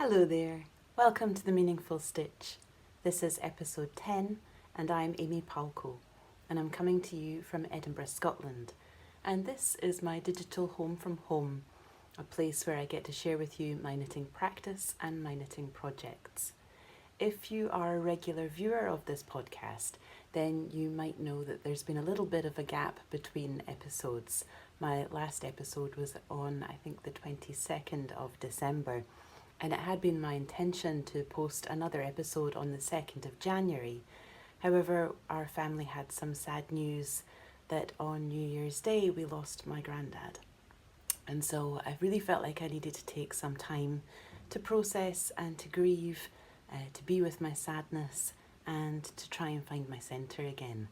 Hello there, welcome to The Meaningful Stitch. This is episode 10 and I'm Amy Palco and I'm coming to you from Edinburgh, Scotland. And this is my digital home from home, a place where I get to share with you my knitting practice and my knitting projects. If you are a regular viewer of this podcast, then you might know that there's been a little bit of a gap between episodes. My last episode was on, I think, the 22nd of December. And it had been my intention to post another episode on the 2nd of January. However, our family had some sad news that on New Year's Day we lost my granddad. And so I really felt like I needed to take some time to process and to grieve, to be with my sadness and to try and find my centre again.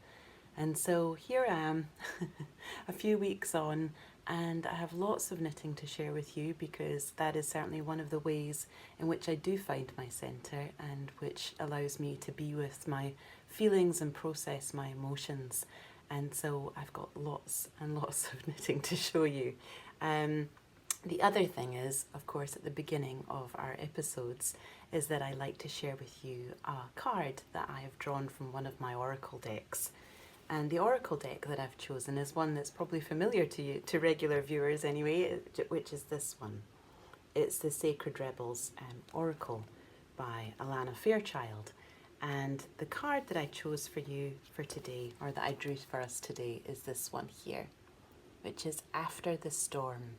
And so here I am, a few weeks on, and I have lots of knitting to share with you because that is certainly one of the ways in which I do find my centre and which allows me to be with my feelings and process my emotions. And so I've got lots and lots of knitting to show you. The other thing is, of course, at the beginning of our episodes, is that I like to share with you a card that I have drawn from one of my oracle decks. And the oracle deck that I've chosen is one that's probably familiar to you, to regular viewers anyway, which is this one. It's the Sacred Rebels Oracle by Alana Fairchild. And the card that I chose for you for today, or that I drew for us today, is this one here, which is After the Storm.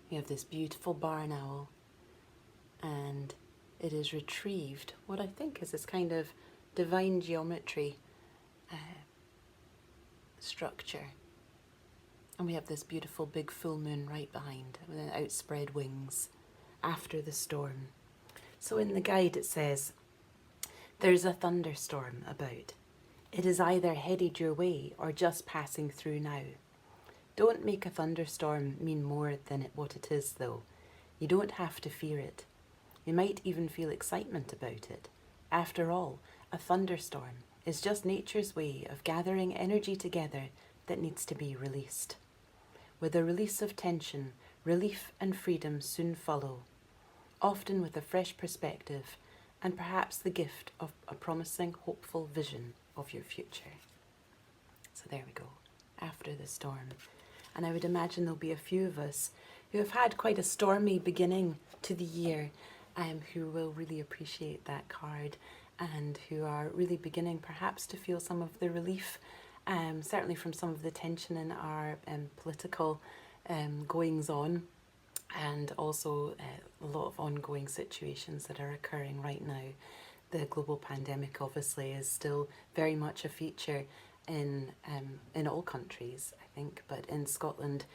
We have this beautiful barn owl, and it is retrieved what I think is this kind of divine geometry structure, and we have this beautiful big full moon right behind with an outspread wings. After the storm. So in the guide it says, there's a thunderstorm about. It is either headed your way or just passing through now. Don't make a thunderstorm mean more than what it is though. You don't have to fear it. You might even feel excitement about it. After all, a thunderstorm is just nature's way of gathering energy together that needs to be released. With a release of tension, relief and freedom soon follow, often with a fresh perspective and perhaps the gift of a promising, hopeful vision of your future. So there we go, After the Storm. And I would imagine there'll be a few of us who have had quite a stormy beginning to the year, who will really appreciate that card and who are really beginning perhaps to feel some of the relief, certainly from some of the tension in our political goings on, and also a lot of ongoing situations that are occurring right now. The global pandemic obviously is still very much a feature in all countries, I think, but in Scotland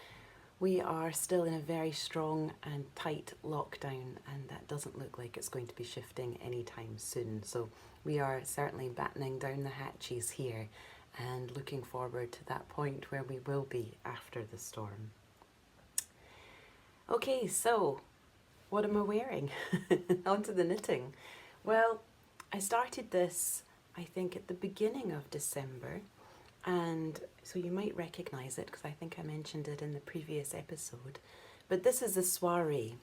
we are still in a very strong and tight lockdown, and that doesn't look like it's going to be shifting anytime soon. So we are certainly battening down the hatches here and looking forward to that point where we will be after the storm. Okay, so what am I wearing? On to the knitting. Well, I started this, I think, at the beginning of December. And so you might recognise it because I think I mentioned it in the previous episode. But this is a Soiree,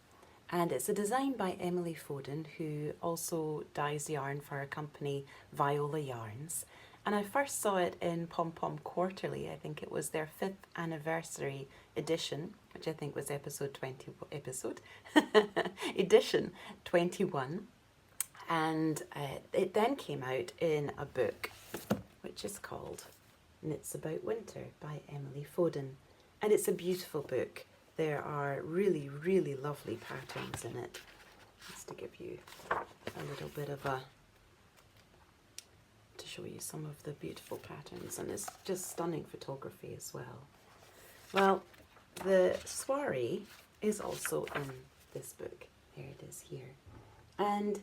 and it's a design by Emily Foden, who also dyes yarn for her company Viola Yarns. And I first saw it in Pom Pom Quarterly. I think it was their 5th anniversary edition, which I think was edition 21. And it then came out in a book, which is called Knits About Winter by Emily Foden. And it's a beautiful book. There are really, really lovely patterns in it. Just to give you a little bit of to show you some of the beautiful patterns, and it's just stunning photography as well. Well, the Soiree is also in this book. Here it is here. And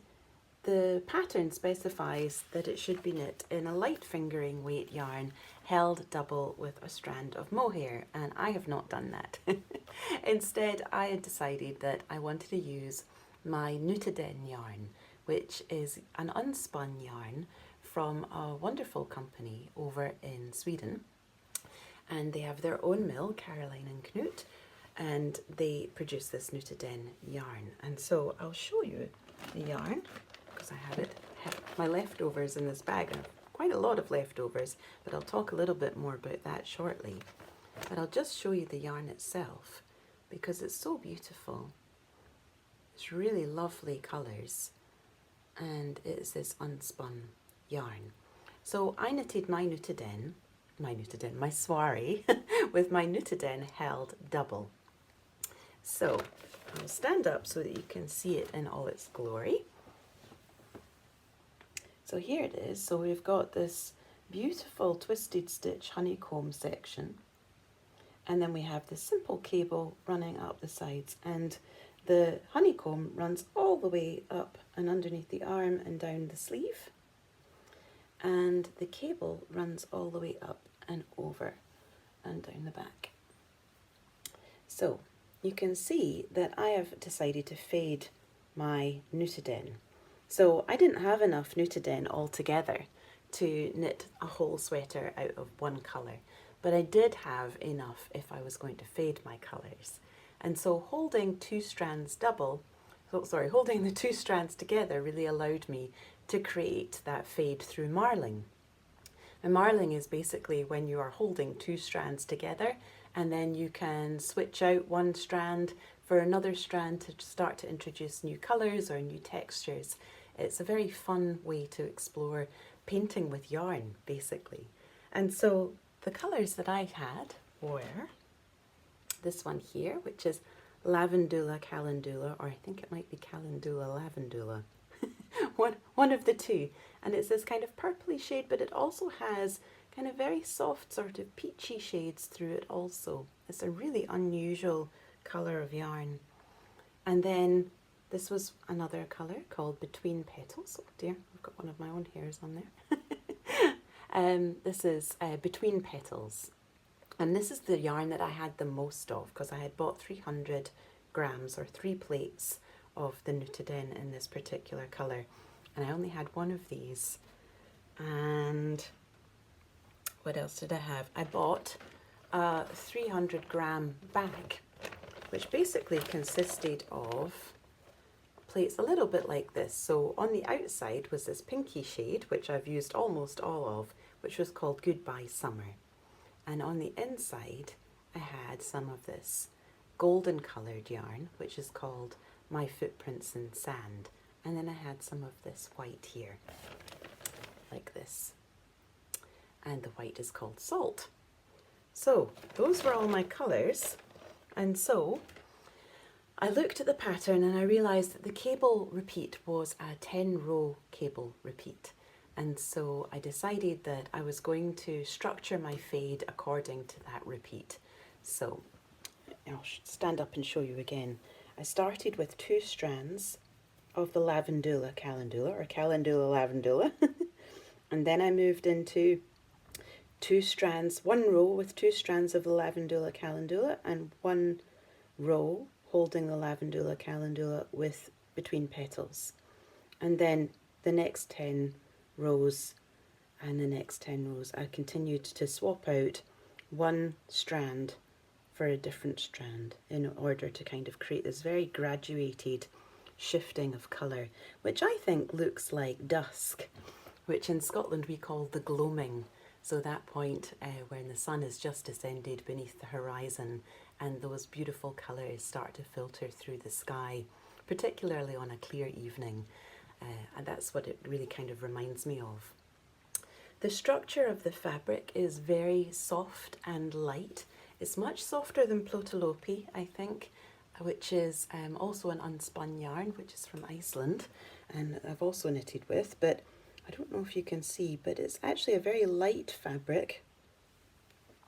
the pattern specifies that it should be knit in a light fingering weight yarn held double with a strand of mohair, and I have not done that. Instead, I had decided that I wanted to use my Nutiden yarn, which is an unspun yarn from a wonderful company over in Sweden. And they have their own mill, Caroline and Knut, and they produce this Nutiden yarn. And so I'll show you the yarn, because I have my leftovers in this bag. I have quite a lot of leftovers, but I'll talk a little bit more about that shortly. But I'll just show you the yarn itself, because it's so beautiful. It's really lovely colours, and it's this unspun yarn. So I knitted my Soiree with my Nutiden held double. So I'll stand up so that you can see it in all its glory. So here it is. So we've got this beautiful twisted stitch honeycomb section, and then we have the simple cable running up the sides, and the honeycomb runs all the way up and underneath the arm and down the sleeve, and the cable runs all the way up and over and down the back. So you can see that I have decided to fade my Nutiden. So I didn't have enough Nutiden altogether to knit a whole sweater out of one colour, but I did have enough if I was going to fade my colours. And so holding the two strands together really allowed me to create that fade through marling. And marling is basically when you are holding two strands together, and then you can switch out one strand for another strand to start to introduce new colours or new textures. It's a very fun way to explore painting with yarn, basically. And so the colours that I had were this one here, which is Lavendula Calendula, or I think it might be Calendula Lavendula. one of the two. And it's this kind of purpley shade, but it also has kind of very soft sort of peachy shades through it also. It's a really unusual colour of yarn. And then this was another colour called Between Petals. Oh dear, I've got one of my own hairs on there. This is Between Petals. And this is the yarn that I had the most of, because I had bought 300 grams or 3 plates of the Nutiden in this particular colour. And I only had one of these. And what else did I have? I bought a 300 gram bag, which basically consisted of plates a little bit like this. So on the outside was this pinky shade, which I've used almost all of, which was called Goodbye Summer. And on the inside, I had some of this golden coloured yarn, which is called My Footprints in Sand. And then I had some of this white here, like this. And the white is called Salt. So those were all my colours. And so I looked at the pattern and I realised that the cable repeat was a 10-row cable repeat. And so I decided that I was going to structure my fade according to that repeat. So I'll stand up and show you again. I started with 2 strands of the Lavendula Calendula, or Calendula Lavendula. And then I moved into 2 strands, 1 row with 2 strands of the Lavendula Calendula, and 1 row holding the Lavendula Calendula with Between Petals. And then the next 10 rows and the next 10 rows I continued to swap out 1 strand for a different strand in order to kind of create this very graduated shifting of colour, which I think looks like dusk, which in Scotland we call the gloaming. So that point when the sun has just descended beneath the horizon and those beautiful colours start to filter through the sky, particularly on a clear evening. And that's what it really kind of reminds me of. The structure of the fabric is very soft and light. It's much softer than Plotalopi, I think, which is also an unspun yarn, which is from Iceland, and I've also knitted with, but I don't know if you can see, but it's actually a very light fabric.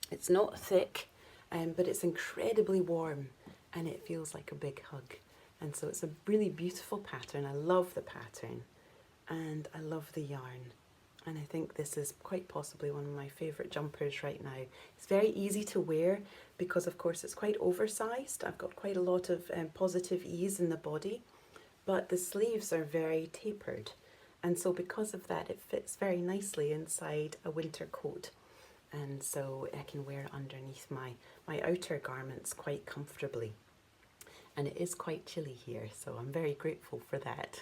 It's not thick, but it's incredibly warm, and it feels like a big hug. And so it's a really beautiful pattern. I love the pattern and I love the yarn. And I think this is quite possibly one of my favourite jumpers right now. It's very easy to wear because of course it's quite oversized. I've got quite a lot of positive ease in the body, but the sleeves are very tapered. And so because of that, it fits very nicely inside a winter coat. and so I can wear it underneath my outer garments quite comfortably. And it is quite chilly here, so I'm very grateful for that.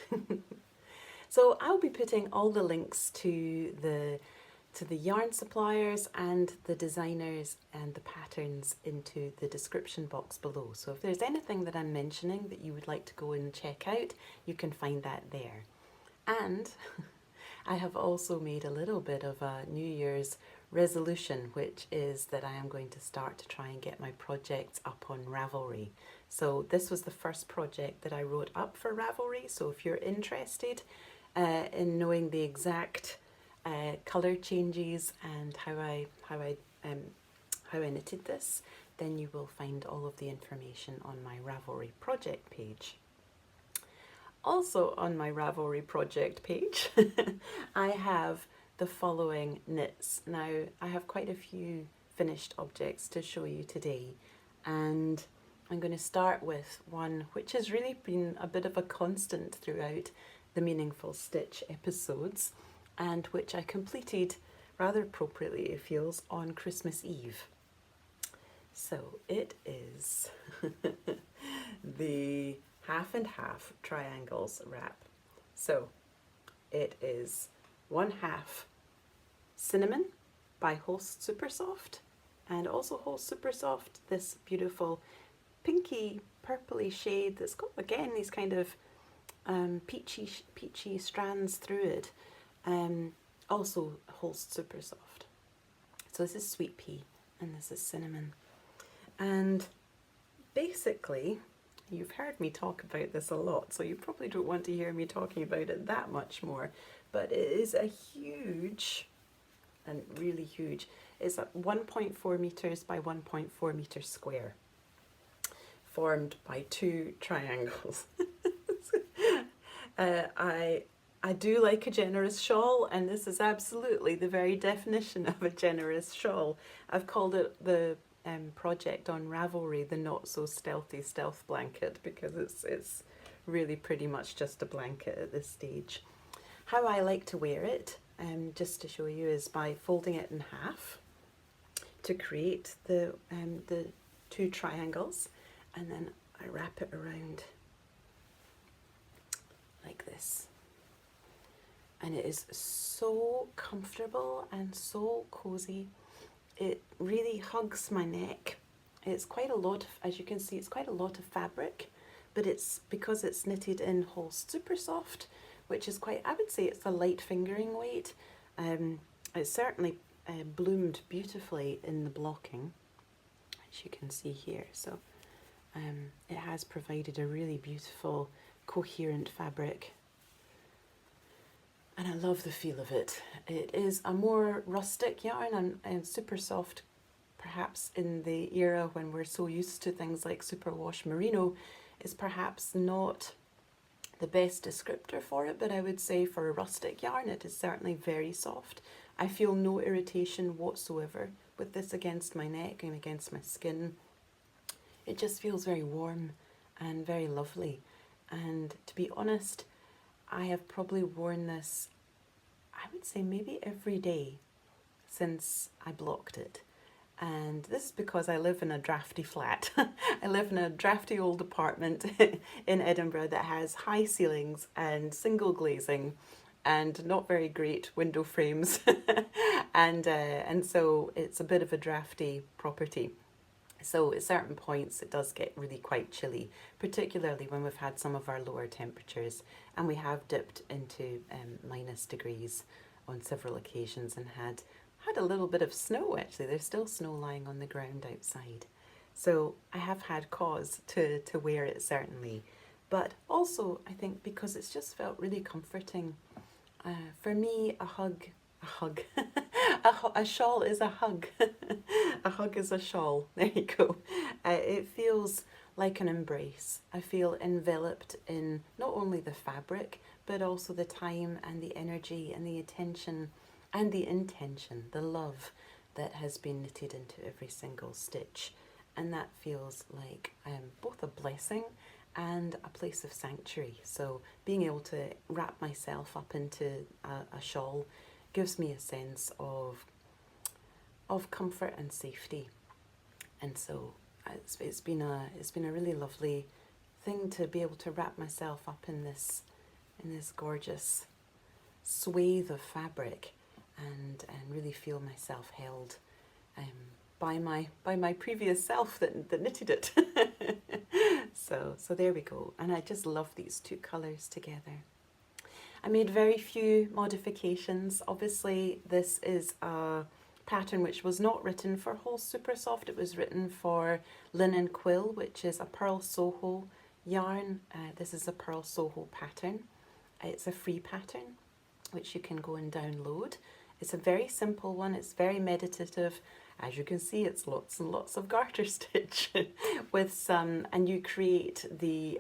So I'll be putting all the links to the yarn suppliers and the designers and the patterns into the description box below. So if there's anything that I'm mentioning that you would like to go and check out, you can find that there. And I have also made a little bit of a New Year's resolution, which is that I am going to start to try and get my projects up on Ravelry. So this was the first project that I wrote up for Ravelry. So if you're interested in knowing the exact colour changes and how I knitted this, then you will find all of the information on my Ravelry project page. Also on my Ravelry project page, I have the following knits. Now, I have quite a few finished objects to show you today, and I'm going to start with one which has really been a bit of a constant throughout the Meaningful Stitch episodes, and which I completed rather appropriately, it feels, on Christmas Eve. So it is the Half+Half triangles wrap. So it is 1/2 Cinnamon by Holst Supersoft, and also Holst Supersoft, this beautiful pinky purpley shade that's got, again, these kind of peachy strands through it. Also Holst Supersoft. So this is Sweetpea and this is Cinnamon. And basically, you've heard me talk about this a lot, so you probably don't want to hear me talking about it that much more, but it is a huge, and really huge, it's 1.4 meters by 1.4 meters square, formed by 2 triangles. I do like a generous shawl, and this is absolutely the very definition of a generous shawl. I've called it the project on Ravelry the Not So Stealthy Stealth Blanket, because it's really pretty much just a blanket at this stage. How I like to wear it, just to show you, is by folding it in half to create the 2 triangles, and then I wrap it around like this. And it is so comfortable and so cozy. It really hugs my neck. It's quite a lot of, as you can see, it's quite a lot of fabric, but it's because it's knitted in Holst Supersoft, which is quite, I would say it's a light fingering weight. It certainly bloomed beautifully in the blocking, as you can see here. So it has provided a really beautiful, coherent fabric. And I love the feel of it. It is a more rustic yarn, and Supersoft, perhaps in the era when we're so used to things like superwash merino, is perhaps not the best descriptor for it, but I would say for a rustic yarn it is certainly very soft. I feel no irritation whatsoever with this against my neck and against my skin. It just feels very warm and very lovely. And to be honest, I have probably worn this, I would say maybe every day since I blocked it. And this is because I live in a drafty flat. I live in a drafty old apartment in Edinburgh that has high ceilings and single glazing and not very great window frames. and so it's a bit of a drafty property. So at certain points it does get really quite chilly, particularly when we've had some of our lower temperatures, and we have dipped into minus degrees on several occasions and had a little bit of snow. Actually, there's still snow lying on the ground outside. So I have had cause to wear it, certainly. But also I think because it's just felt really comforting. For me, a shawl is a hug. A hug is a shawl. There you go. It feels like an embrace. I feel enveloped in not only the fabric, but also the time and the energy and the attention and the intention, the love that has been knitted into every single stitch. And that feels like both a blessing and a place of sanctuary. So being able to wrap myself up into a shawl gives me a sense of of comfort and safety. And so it's been a really lovely thing to be able to wrap myself up in this gorgeous swathe of fabric and really feel myself held by my previous self that knitted it. So there we go. And I just love these two colours together. I made very few modifications. Obviously, this is a pattern which was not written for Holst Supersoft. It was written for Linen Quill, which is a Purl Soho yarn. This is a Purl Soho pattern. It's a free pattern, which you can go and download. It's a very simple one. It's very meditative. As you can see, it's lots and lots of garter stitch with some, and you create the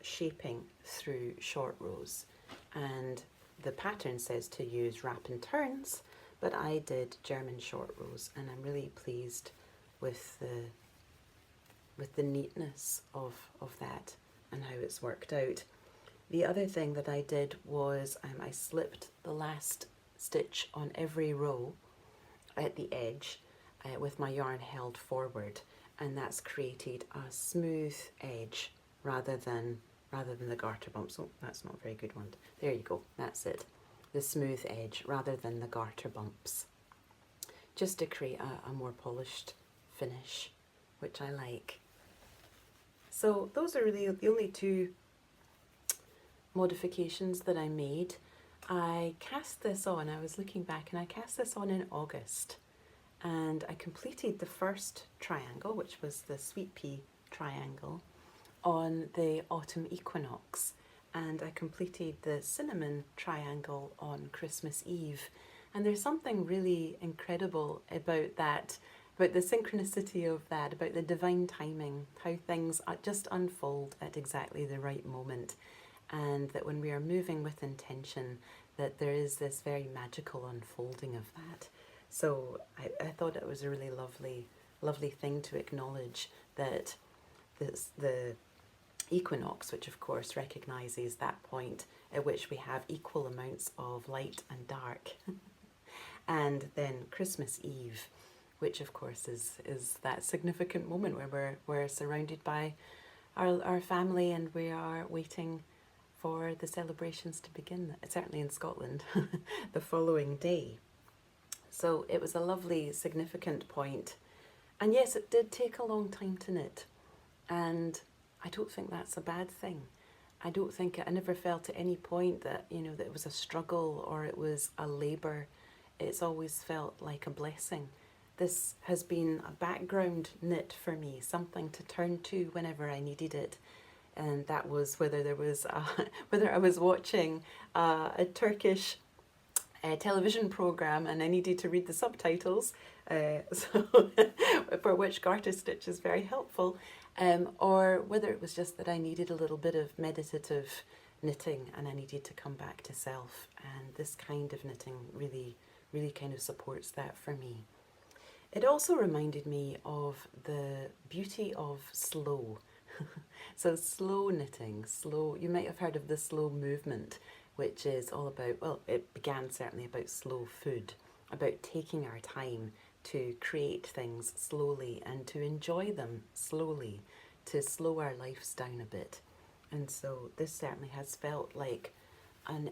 shaping through short rows. And the pattern says to use wrap and turns, but I did German short rows, and I'm really pleased with the neatness of that and how it's worked out. The other thing that I did was I slipped the last stitch on every row at the edge with my yarn held forward, and that's created a smooth edge rather than the garter bumps. Oh, that's not a very good one. There you go, that's it. The smooth edge rather than the garter bumps, just to create a more polished finish, which I like. So those are really the only two modifications that I made. I cast this on, I was looking back, and I cast this on in August, and I completed the first triangle, which was the Sweetpea triangle, on the autumn equinox, and I completed the cinnamon triangle on Christmas Eve. And there's something really incredible about that, about the synchronicity of that, about the divine timing, how things just unfold at exactly the right moment, and that when we are moving with intention, that there is this very magical unfolding of that. So I thought it was a really lovely thing to acknowledge that the equinox, which of course recognises that point at which we have equal amounts of light and dark, and then Christmas Eve, which of course is that significant moment where we're surrounded by our family and we are waiting for the celebrations to begin, certainly in Scotland, the following day. So it was a lovely, significant point. And yes, it did take a long time to knit. And I don't think that's a bad thing. I don't think I never felt at any point that, that it was a struggle or it was a labour. It's always felt like a blessing. This has been a background knit for me, something to turn to whenever I needed it. And that was whether I was watching a Turkish television program and I needed to read the subtitles, so for which garter stitch is very helpful, or whether it was just that I needed a little bit of meditative knitting and I needed to come back to self. And this kind of knitting really kind of supports that for me. It also reminded me of the beauty of slow. So slow knitting, you might have heard of the slow movement, which is all about, well, it began certainly about slow food, about taking our time to create things slowly and to enjoy them slowly, to slow our lives down a bit. And so this certainly has felt like an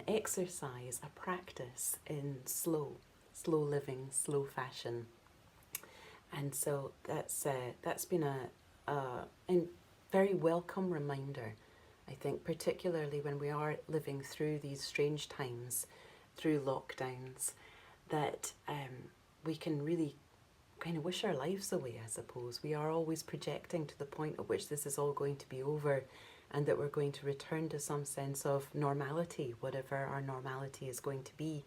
exercise, a practice in slow living, slow fashion. And so that's been a very welcome reminder, I think, particularly when we are living through these strange times, through lockdowns, that we can really kind of wish our lives away, I suppose. We are always projecting to the point at which this is all going to be over and that we're going to return to some sense of normality, whatever our normality is going to be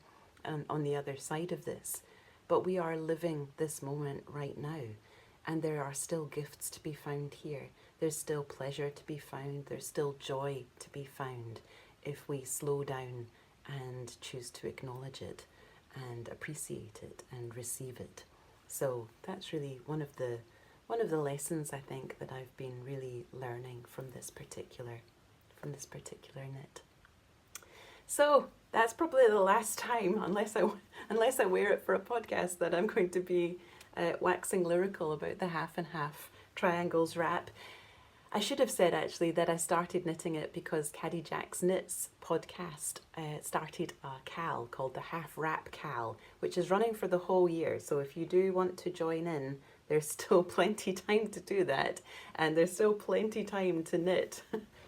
on the other side of this. But we are living this moment right now, and there are still gifts to be found here. There's still pleasure to be found. There's still joy to be found if we slow down and choose to acknowledge it and appreciate it and receive it. So that's really one of the lessons, I think, that I've been really learning from this particular knit. So that's probably the last time, unless I wear it for a podcast, that I'm going to be waxing lyrical about the Half and Half triangles wrap. I should have said actually that I started knitting it because Caddy Jack's Knits podcast started a Cal called the halfwrapkal, which is running for the whole year. So if you do want to join in, there's still plenty time to do that, and there's still plenty time to knit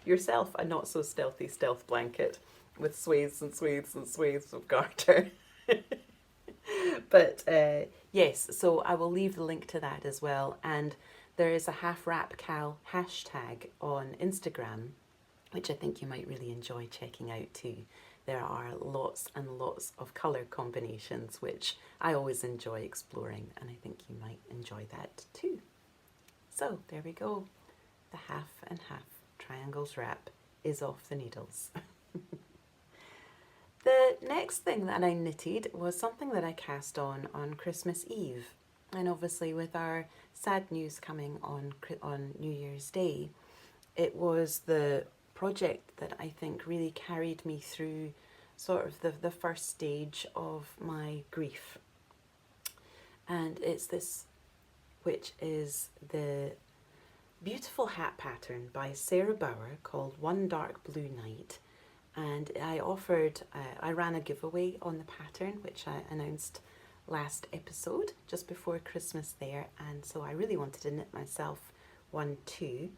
yourself a not so stealthy stealth blanket with swathes and swathes and swathes of garter. But yes, so I will leave the link to that as well. And there is a halfwrapkal hashtag on Instagram, which I think you might really enjoy checking out too. There are lots and lots of colour combinations, which I always enjoy exploring, and I think you might enjoy that too. So there we go. The Half and Half triangles wrap is off the needles. The next thing that I knitted was something that I cast on Christmas Eve. And obviously with our sad news coming on New Year's Day, it was the project that I think really carried me through sort of the first stage of my grief. And it's this, which is the beautiful hat pattern by Sara Bauer called One Dark Blue Night. And I ran a giveaway on the pattern, which I announced last episode, just before Christmas there, and so I really wanted to knit myself one too.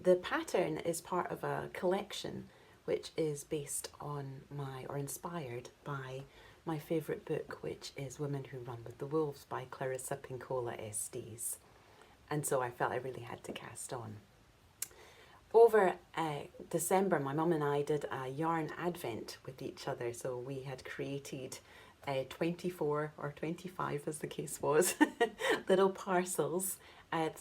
The pattern is part of a collection which is based on inspired by my favourite book, which is Women Who Run with the Wolves by Clarissa Pinkola Estes. And so I felt I really had to cast on. Over December, my mum and I did a yarn advent with each other. So we had created 24 or 25, as the case was, little parcels.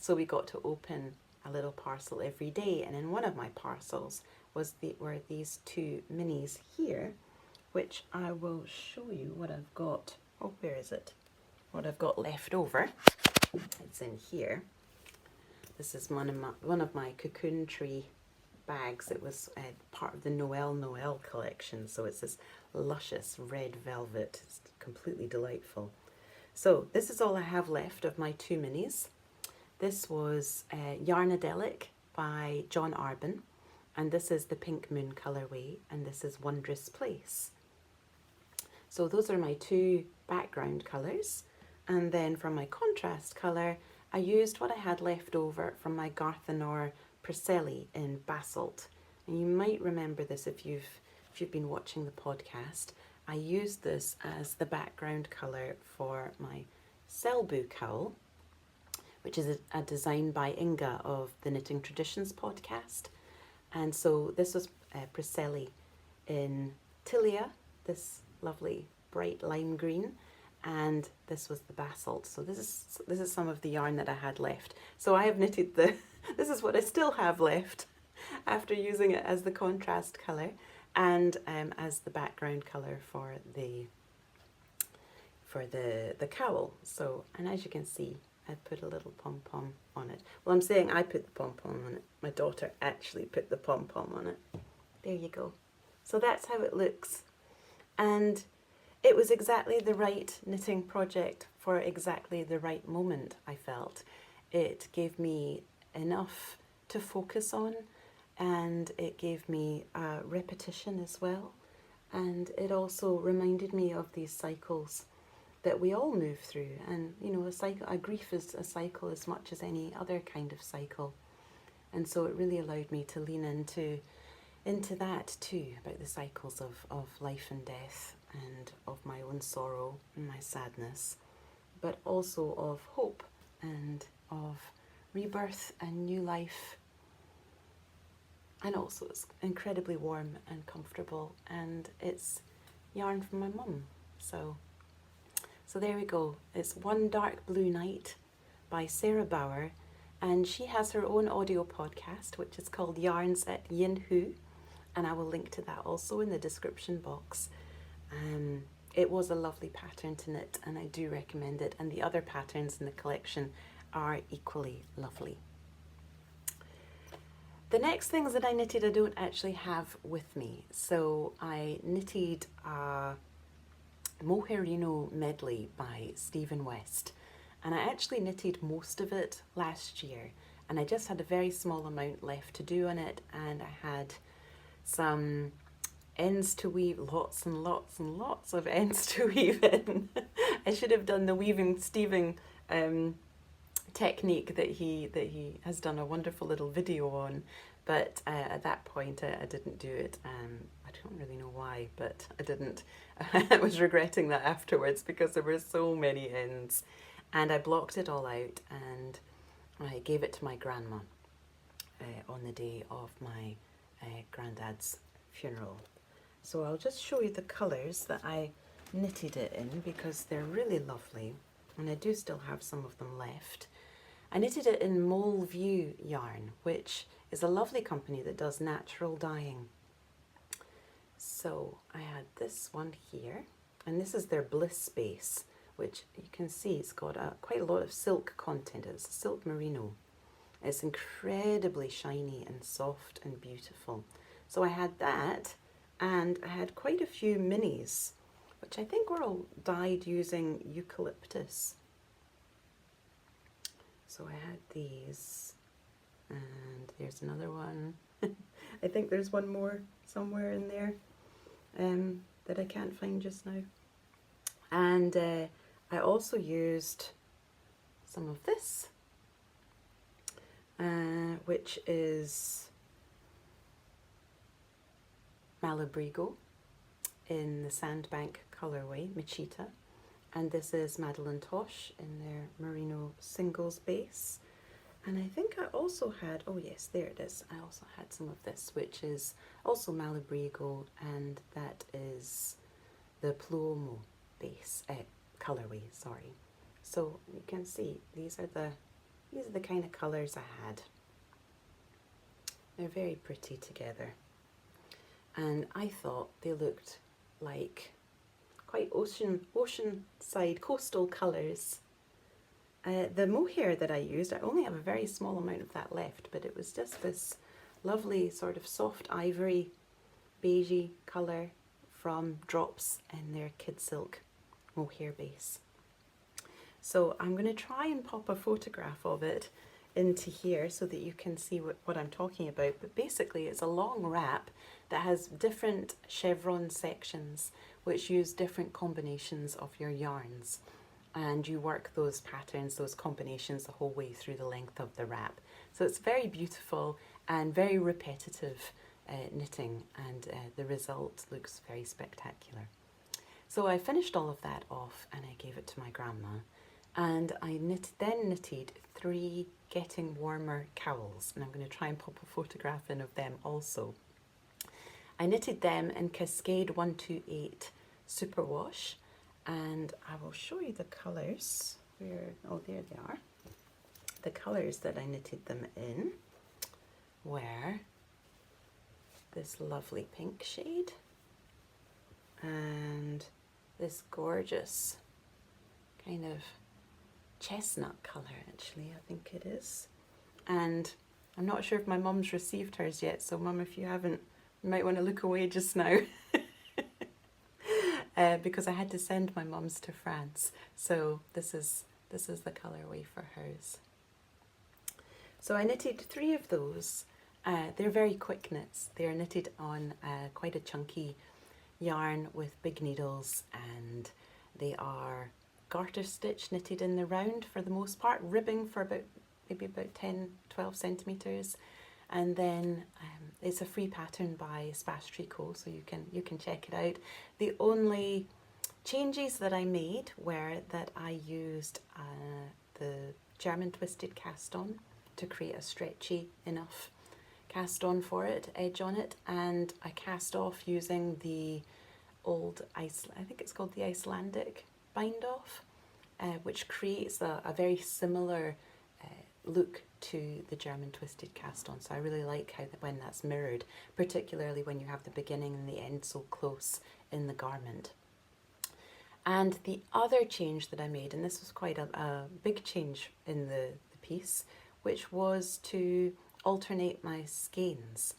So we got to open a little parcel every day. And in one of my parcels were these two minis here, which I will show you what I've got. Oh, where is it? What I've got left over. It's in here. This is one of my cocoon tree bags. It was part of the Noel collection, so it's this luscious red velvet. It's completely delightful. So this is all I have left of my two minis. This was Yarnadelic by John Arbon, and this is the Pink Moon colourway, and this is Wondrous Place. So those are my two background colours, and then for my contrast colour, I used what I had left over from my Garthenor Preseli in Basalt. And you might remember this if you've been watching the podcast. I used this as the background colour for my Selbu Cowl, which is a design by Inga of the Knitting Traditions podcast. And so this was Preseli in Tilia, this lovely bright lime green. And this was the Basalt. So this is some of the yarn that I had left. So I have knitted this is what I still have left after using it as the contrast colour and as the background colour for the cowl. So, and as you can see, I put a little pom-pom on it. Well, I'm saying I put the pom-pom on it. My daughter actually put the pom-pom on it. There you go. So that's how it looks. And it was exactly the right knitting project for exactly the right moment, I felt. It gave me enough to focus on, and it gave me repetition as well. And it also reminded me of these cycles that we all move through. And, you know, a grief is a cycle as much as any other kind of cycle. And so it really allowed me to lean into that too, about the cycles of life and death, and of my own sorrow and my sadness, but also of hope and of rebirth and new life. And also it's incredibly warm and comfortable, and it's yarn from my mum. So there we go. It's One Dark Blue Night by Sara Bauer, and she has her own audio podcast, which is called Yarns at Yinhu, and I will link to that also in the description box. It was a lovely pattern to knit, and I do recommend it, and the other patterns in the collection are equally lovely. The next things that I knitted I don't actually have with me. So I knitted a Mohairino Medley by Stephen West, and I actually knitted most of it last year, and I just had a very small amount left to do on it, and I had some ends to weave, lots and lots and lots of ends to weave in. I should have done the weaving Stephen technique that he has done a wonderful little video on, but at that point I didn't do it. I don't really know why, but I didn't. I was regretting that afterwards because there were so many ends, and I blocked it all out and I gave it to my grandma on the day of my granddad's funeral. So I'll just show you the colours that I knitted it in because they're really lovely, and I do still have some of them left. I knitted it in Mole View yarn, which is a lovely company that does natural dyeing. So I had this one here, and this is their Bliss base, which you can see it's got quite a lot of silk content. It's silk merino. It's incredibly shiny and soft and beautiful. So I had that, and I had quite a few minis, which I think were all dyed using eucalyptus. So I had these, and there's another one. I think there's one more somewhere in there that I can't find just now. And I also used some of this, which is Malabrigo in the Sandbank colourway, Machita. And this is Madeleine Tosh in their merino singles base. And I think I also had, oh yes, there it is. I also had some of this, which is also Malabrigo, and that is the Pluomo base, colourway, sorry. So you can see these are the kind of colours I had. They're very pretty together. And I thought they looked like quite oceanside coastal colours. The mohair that I used, I only have a very small amount of that left, but it was just this lovely sort of soft ivory beigey colour from Drops in their Kid Silk mohair base. So I'm going to try and pop a photograph of it into here so that you can see what I'm talking about. But basically it's a long wrap that has different chevron sections which use different combinations of your yarns, and you work those patterns, those combinations the whole way through the length of the wrap. So it's very beautiful and very repetitive knitting, and the result looks very spectacular. So I finished all of that off and I gave it to my grandma, and I then knitted 3 Getting Warmer cowls, and I'm going to try and pop a photograph in of them also. I knitted them in Cascade 128 Superwash, and I will show you the colours. Oh, there they are. The colours that I knitted them in were this lovely pink shade and this gorgeous kind of chestnut colour, actually, I think it is. And I'm not sure if my mum's received hers yet, so Mum, if you haven't, you might want to look away just now. Because I had to send my mum's to France, so this is the colourway for hers. So I knitted 3 of those. They're very quick knits. They're knitted on quite a chunky yarn with big needles, and they are garter stitch knitted in the round for the most part, ribbing for maybe about 10-12 centimetres, and then it's a free pattern by Spas Tricot, so you can check it out. The only changes that I made were that I used the German twisted cast on to create a stretchy enough cast on for it, edge on it, and I cast off using the old I think it's called the Icelandic bind off, which creates a very similar look to the German twisted cast on. So I really like how when that's mirrored, particularly when you have the beginning and the end so close in the garment. And the other change that I made, and this was quite a big change in the piece, which was to alternate my skeins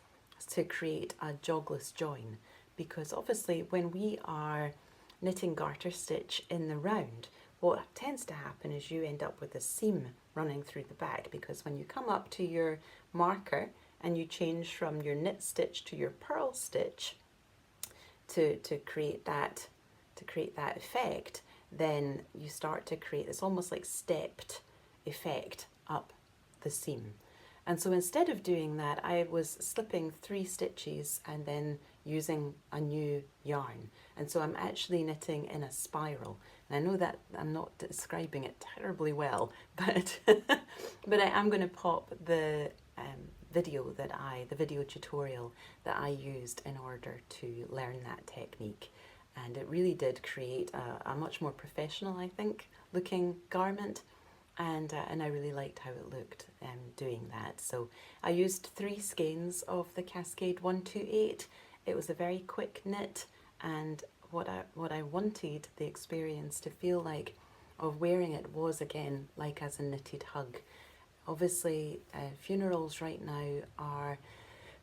to create a jogless join, because obviously when we are knitting garter stitch in the round, what tends to happen is you end up with a seam running through the back, because when you come up to your marker and you change from your knit stitch to your purl stitch to create that effect, then you start to create this almost like stepped effect up the seam. And so instead of doing that, I was slipping 3 stitches and then using a new yarn. And so I'm actually knitting in a spiral. And I know that I'm not describing it terribly well, but but I am going to pop the video tutorial that I used in order to learn that technique. And it really did create a much more professional, I think, looking garment. And I really liked how it looked doing that. So I used 3 skeins of the Cascade 128. It was a very quick knit, and what I wanted the experience to feel like of wearing it was, again, like as a knitted hug. Obviously, funerals right now are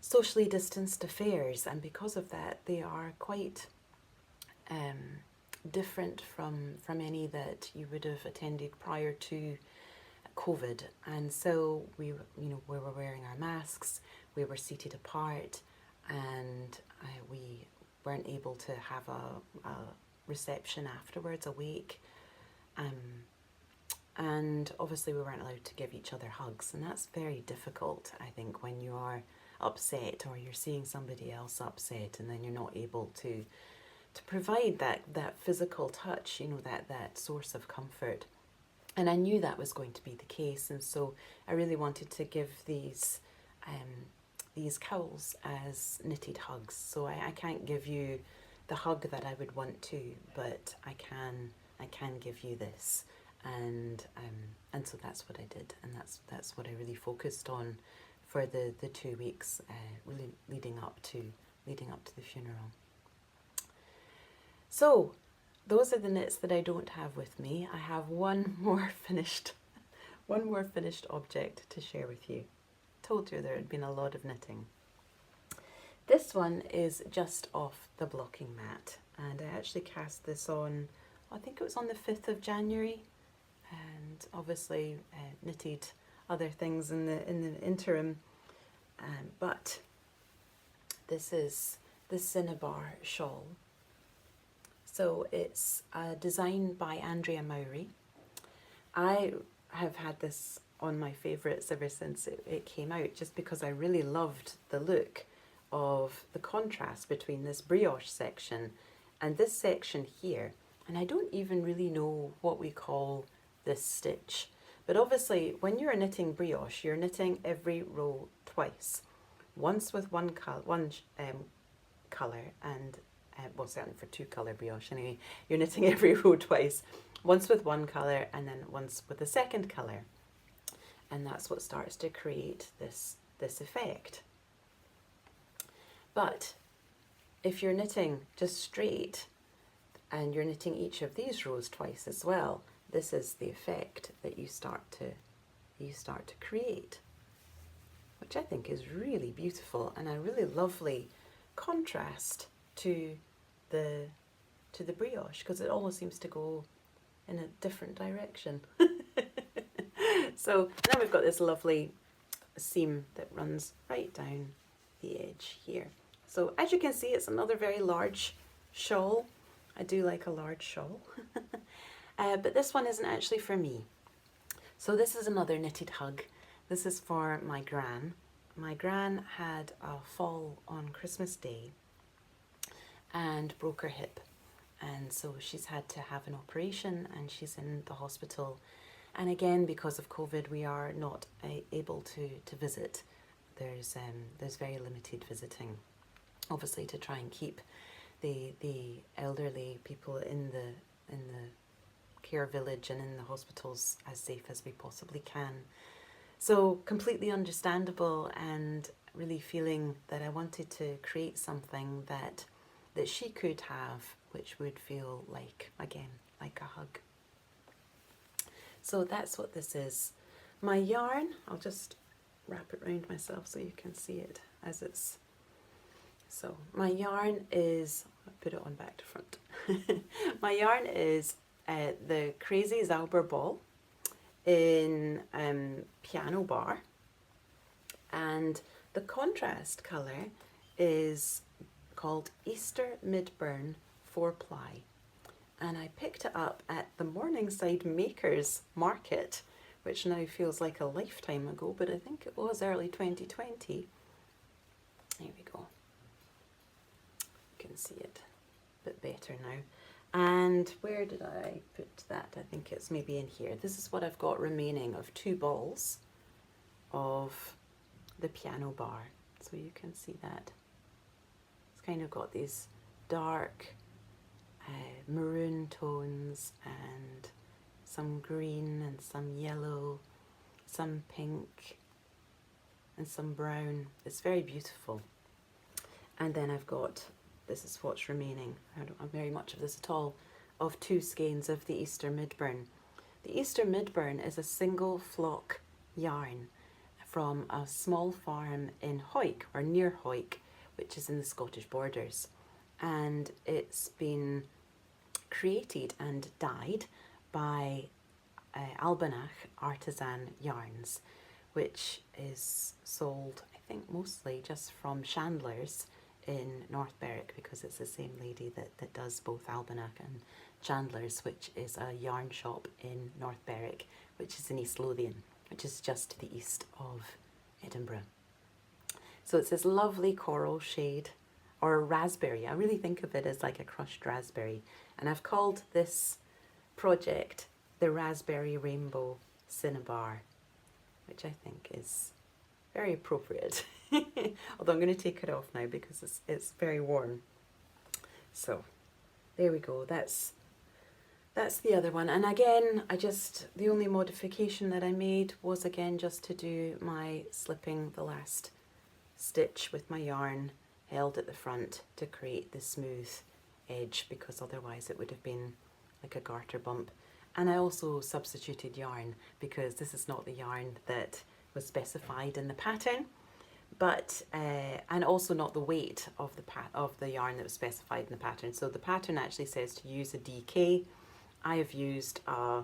socially distanced affairs, and because of that, they are quite different from any that you would have attended prior to COVID. And so we were wearing our masks, we were seated apart, and we weren't able to have a reception afterwards, a wake. And obviously we weren't allowed to give each other hugs, and that's very difficult, I think, when you are upset or you're seeing somebody else upset and then you're not able to provide that physical touch, that source of comfort. And I knew that was going to be the case, and so I really wanted to give these cowls as knitted hugs. So I can't give you the hug that I would want to, but I can give you this, and so that's what I did, and that's what I really focused on for the 2 weeks really leading up to the funeral. So those are the knits that I don't have with me. I have one more finished object to share with you. Told you there had been a lot of knitting. This one is just off the blocking mat, and I actually cast this on, I think it was on the 5th of January, and obviously knitted other things in the interim, but this is the Cinnabar shawl. So it's a design by Andrea Mowry. I have had this on my favourites ever since it came out, just because I really loved the look of the contrast between this brioche section and this section here. And I don't even really know what we call this stitch. But obviously, when you're knitting brioche, you're knitting every row twice. Once with one colour and well, certainly for 2-colour brioche anyway, you're knitting every row twice. Once with one colour and then once with the second colour. And that's what starts to create this effect. But if you're knitting just straight and you're knitting each of these rows twice as well, this is the effect that you start to create, which I think is really beautiful and a really lovely contrast to the brioche, because it almost seems to go in a different direction. So now we've got this lovely seam that runs right down the edge here. So as you can see, it's another very large shawl. I do like a large shawl. But this one isn't actually for me. So this is another knitted hug. This is for my gran. My gran had a fall on Christmas Day and broke her hip, and so she's had to have an operation and she's in the hospital. And again, because of COVID, we are not able to visit. There's very limited visiting, obviously, to try and keep the elderly people in the care village and in the hospitals as safe as we possibly can. So completely understandable, and really feeling that I wanted to create something that she could have, which would feel like, again, like a hug. So that's what this is. My yarn, I'll just wrap it around myself so you can see it as it's. So my yarn is, I'll put it on back to front. My yarn is the Crazy Zauber Ball in Piano Bar, and the contrast colour is called Easter Midburn 4-ply, and I picked it up at the Morningside Makers Market, which now feels like a lifetime ago, but I think it was early 2020. There we go. You can see it a bit better now. And where did I put that? I think it's maybe in here. This is what I've got remaining of 2 balls of the Piano Bar. So you can see that. It's kind of got these dark maroon tones and some green and some yellow, some pink and some brown. It's very beautiful. And then I've got, this is what's remaining, I don't have very much of this at all, of 2 skeins of the Easter Midburn. The Easter Midburn is a single flock yarn from a small farm in Hawick, or near Hawick, which is in the Scottish borders. And it's been created and dyed by Albonach Artisan Yarns, which is sold, I think, mostly just from Chandler's in North Berwick, because it's the same lady that does both Albonach and Chandler's, which is a yarn shop in North Berwick, which is in East Lothian, which is just to the east of Edinburgh. So it's this lovely coral shade, or raspberry. I really think of it as like a crushed raspberry. And I've called this project the Raspberry Rainbow Cinnabar, which I think is very appropriate. Although I'm going to take it off now because it's very warm. So there we go. That's the other one. And again, the only modification that I made was again just to do my slipping the last stitch with my yarn held at the front to create the smooth edge, because otherwise it would have been like a garter bump. And I also substituted yarn because this is not the yarn that was specified in the pattern, but and also not the weight of the yarn that was specified in the pattern. So the pattern actually says to use a DK. I have used a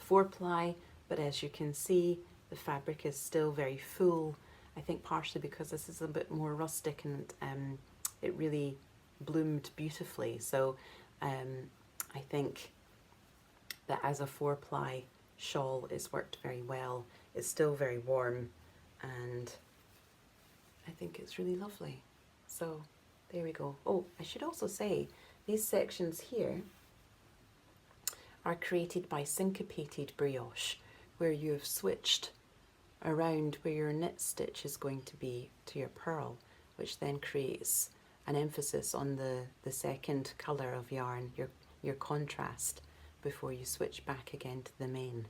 4-ply, but as you can see, the fabric is still very full. I think partially because this is a bit more rustic and it really bloomed beautifully. So I think that as a 4-ply shawl it's worked very well. It's still very warm and I think it's really lovely. So there we go. Oh, I should also say these sections here are created by syncopated brioche, where you have switched around where your knit stitch is going to be to your purl, which then creates an emphasis on the second colour of yarn, your contrast, before you switch back again to the main.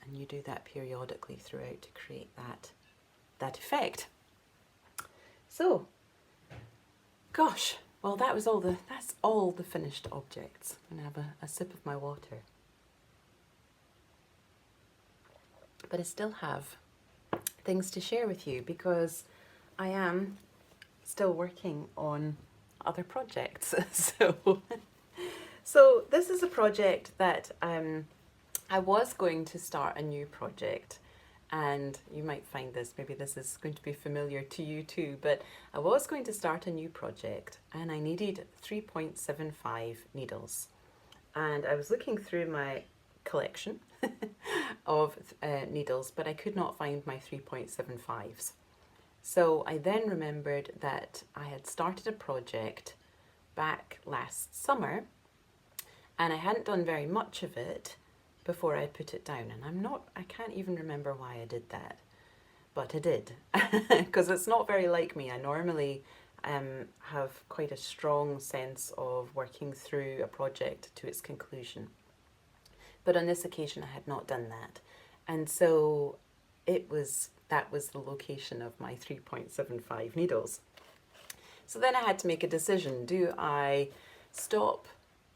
And you do that periodically throughout to create that effect. So, gosh, well that's all the finished objects. I'm going to have a sip of my water. But I still have things to share with you because I am still working on other projects. So this is a project that I was going to start a new project, and you might find this, maybe this is going to be familiar to you too, but I was going to start a new project and I needed 3.75 needles. And I was looking through my collection of needles, but I could not find my 3.75s. So I then remembered that I had started a project back last summer and I hadn't done very much of it before I put it down, and I can't even remember why I did that, but I did, because it's not very like me. I normally have quite a strong sense of working through a project to its conclusion, but on this occasion I had not done that, and so that was the location of my 3.75 needles. So then I had to make a decision. Do I stop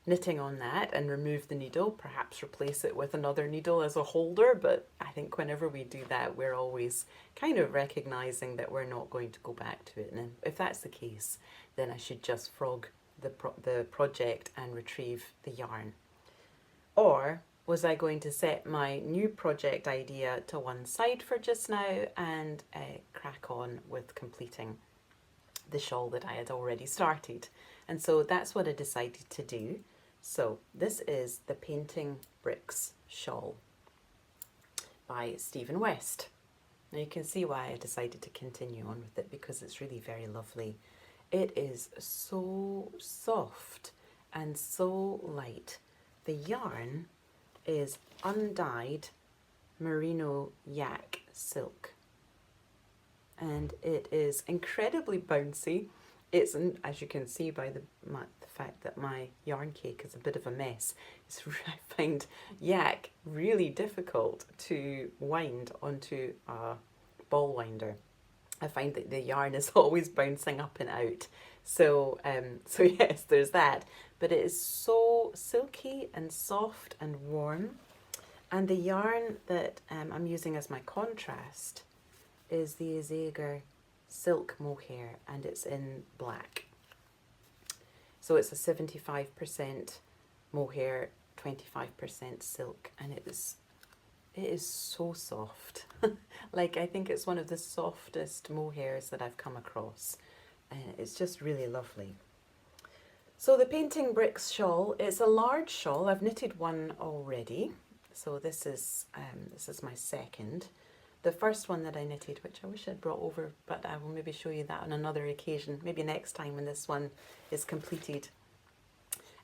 knitting on that and remove the needle, perhaps replace it with another needle as a holder, but I think whenever we do that, we're always kind of recognising that we're not going to go back to it. And if that's the case, then I should just frog the project and retrieve the yarn. Or was I going to set my new project idea to one side for just now and crack on with completing the shawl that I had already started? And so that's what I decided to do. So this is the Painting Bricks shawl by Stephen West. Now you can see why I decided to continue on with it, because it's really very lovely. It is so soft and so light. The yarn is undyed merino yak silk, and it is incredibly bouncy. It's, as you can see by the fact that my yarn cake is a bit of a mess, I find yak really difficult to wind onto a ball winder. I find that the yarn is always bouncing up and out. So yes, there's that. But it is so silky and soft and warm. And the yarn that I'm using as my contrast is the Azager Silk Mohair, and it's in black. So it's a 75% mohair, 25% silk, and it is so soft. Like, I think it's one of the softest mohairs that I've come across, and it's just really lovely. So the Painting Bricks shawl, it's a large shawl. I've knitted one already, so this is my second. The first one that I knitted, which I wish I'd brought over, but I will maybe show you that on another occasion, maybe next time when this one is completed.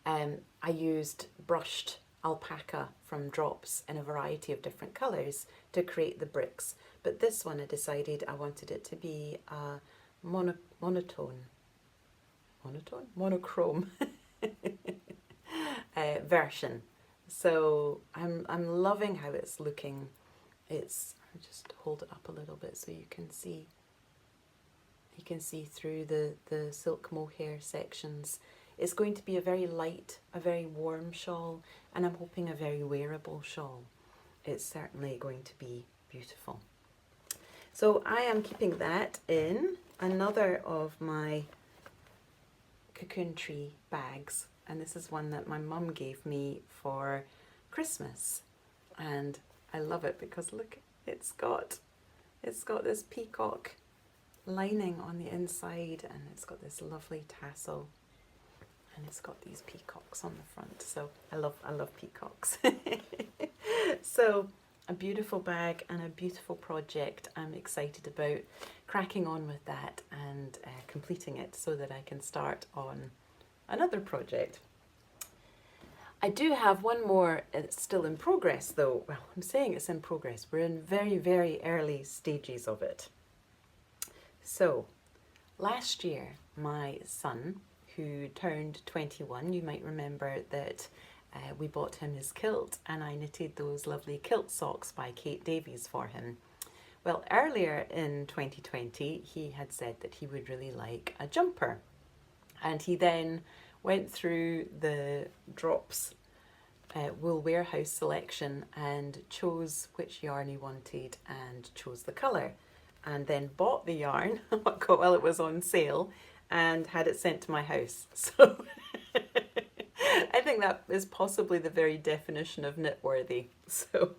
I used brushed alpaca from drops in a variety of different colours to create the bricks, but this one I decided I wanted it to be a monochrome version. So I'm loving how it's looking. I'll just hold it up a little bit so you can see through the silk mohair sections. It's going to be a very light, a very warm shawl, and I'm hoping a very wearable shawl. It's certainly going to be beautiful. So I am keeping that in another of my Cocoon Tree bags, and this is one that my mum gave me for Christmas, and I love it because look, it's got this peacock lining on the inside, and it's got this lovely tassel, and it's got these peacocks on the front. So I love peacocks. So a beautiful bag and a beautiful project. I'm excited about cracking on with that and completing it so that I can start on another project. I do have one more. It's still in progress though. Well, I'm saying it's in progress. We're in very, very early stages of it. So last year, my son, who turned 21, you might remember that we bought him his kilt, and I knitted those lovely kilt socks by Kate Davies for him. Well, earlier in 2020, he had said that he would really like a jumper, and he then went through the Drops Wool Warehouse selection and chose which yarn he wanted and chose the colour, and then bought the yarn while it was on sale and had it sent to my house. So I think that is possibly the very definition of knit-worthy. So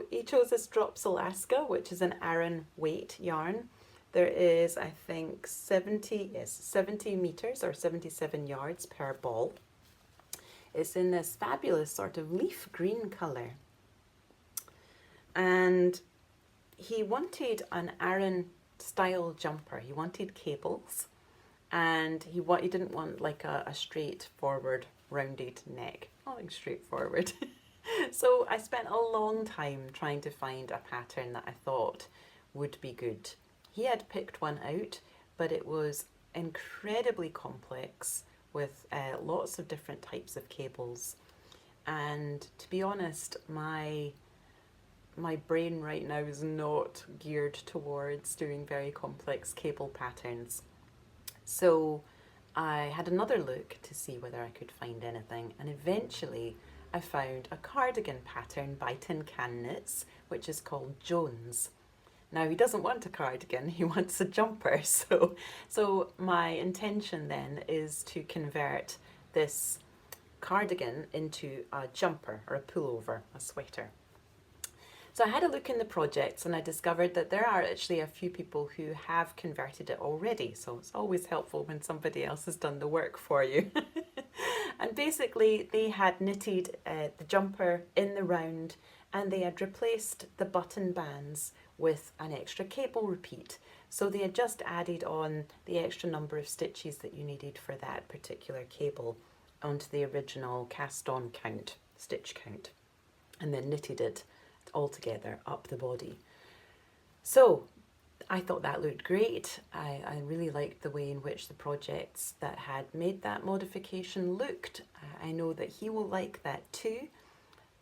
he chose this Drops Alaska, which is an Aran weight yarn. There is, I think, 70 metres or 77 yards per ball. It's in this fabulous sort of leaf green colour. And he wanted an Aran style jumper. He wanted cables, and he didn't want like a straightforward rounded neck. Nothing straightforward. So I spent a long time trying to find a pattern that I thought would be good. He had picked one out, but it was incredibly complex with lots of different types of cables. And to be honest, my brain right now is not geared towards doing very complex cable patterns. So I had another look to see whether I could find anything, and eventually I found a cardigan pattern by Tin Can Knits, which is called Jones. Now he doesn't want a cardigan, he wants a jumper, so my intention then is to convert this cardigan into a jumper or a pullover, a sweater. So I had a look in the projects and I discovered that there are actually a few people who have converted it already. So it's always helpful when somebody else has done the work for you. And basically they had knitted the jumper in the round, and they had replaced the button bands with an extra cable repeat. So they had just added on the extra number of stitches that you needed for that particular cable onto the original cast on count, stitch count, and then knitted it all together up the body. So I thought that looked great. I really liked the way in which the projects that had made that modification looked. I know that he will like that too,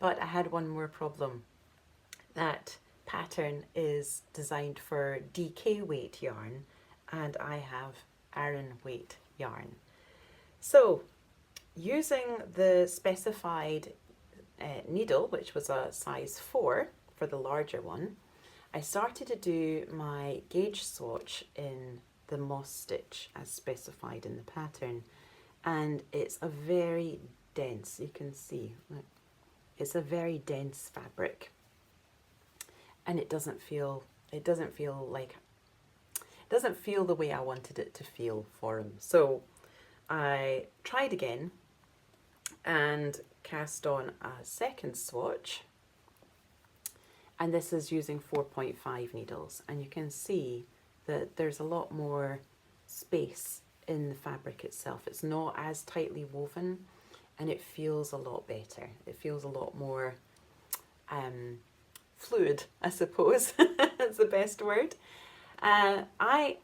but I had one more problem. That pattern is designed for DK weight yarn, and I have Aran weight yarn. So using the specified needle, which was a size 4 for the larger one, I started to do my gauge swatch in the moss stitch as specified in the pattern, and it's a very dense, you can see, it's a very dense fabric, and it doesn't feel the way I wanted it to feel for him. So I tried again and cast on a second swatch, and this is using 4.5 needles, and you can see that there's a lot more space in the fabric itself. It's not as tightly woven, and it feels a lot better. It feels a lot more fluid, I suppose. That's the best word. I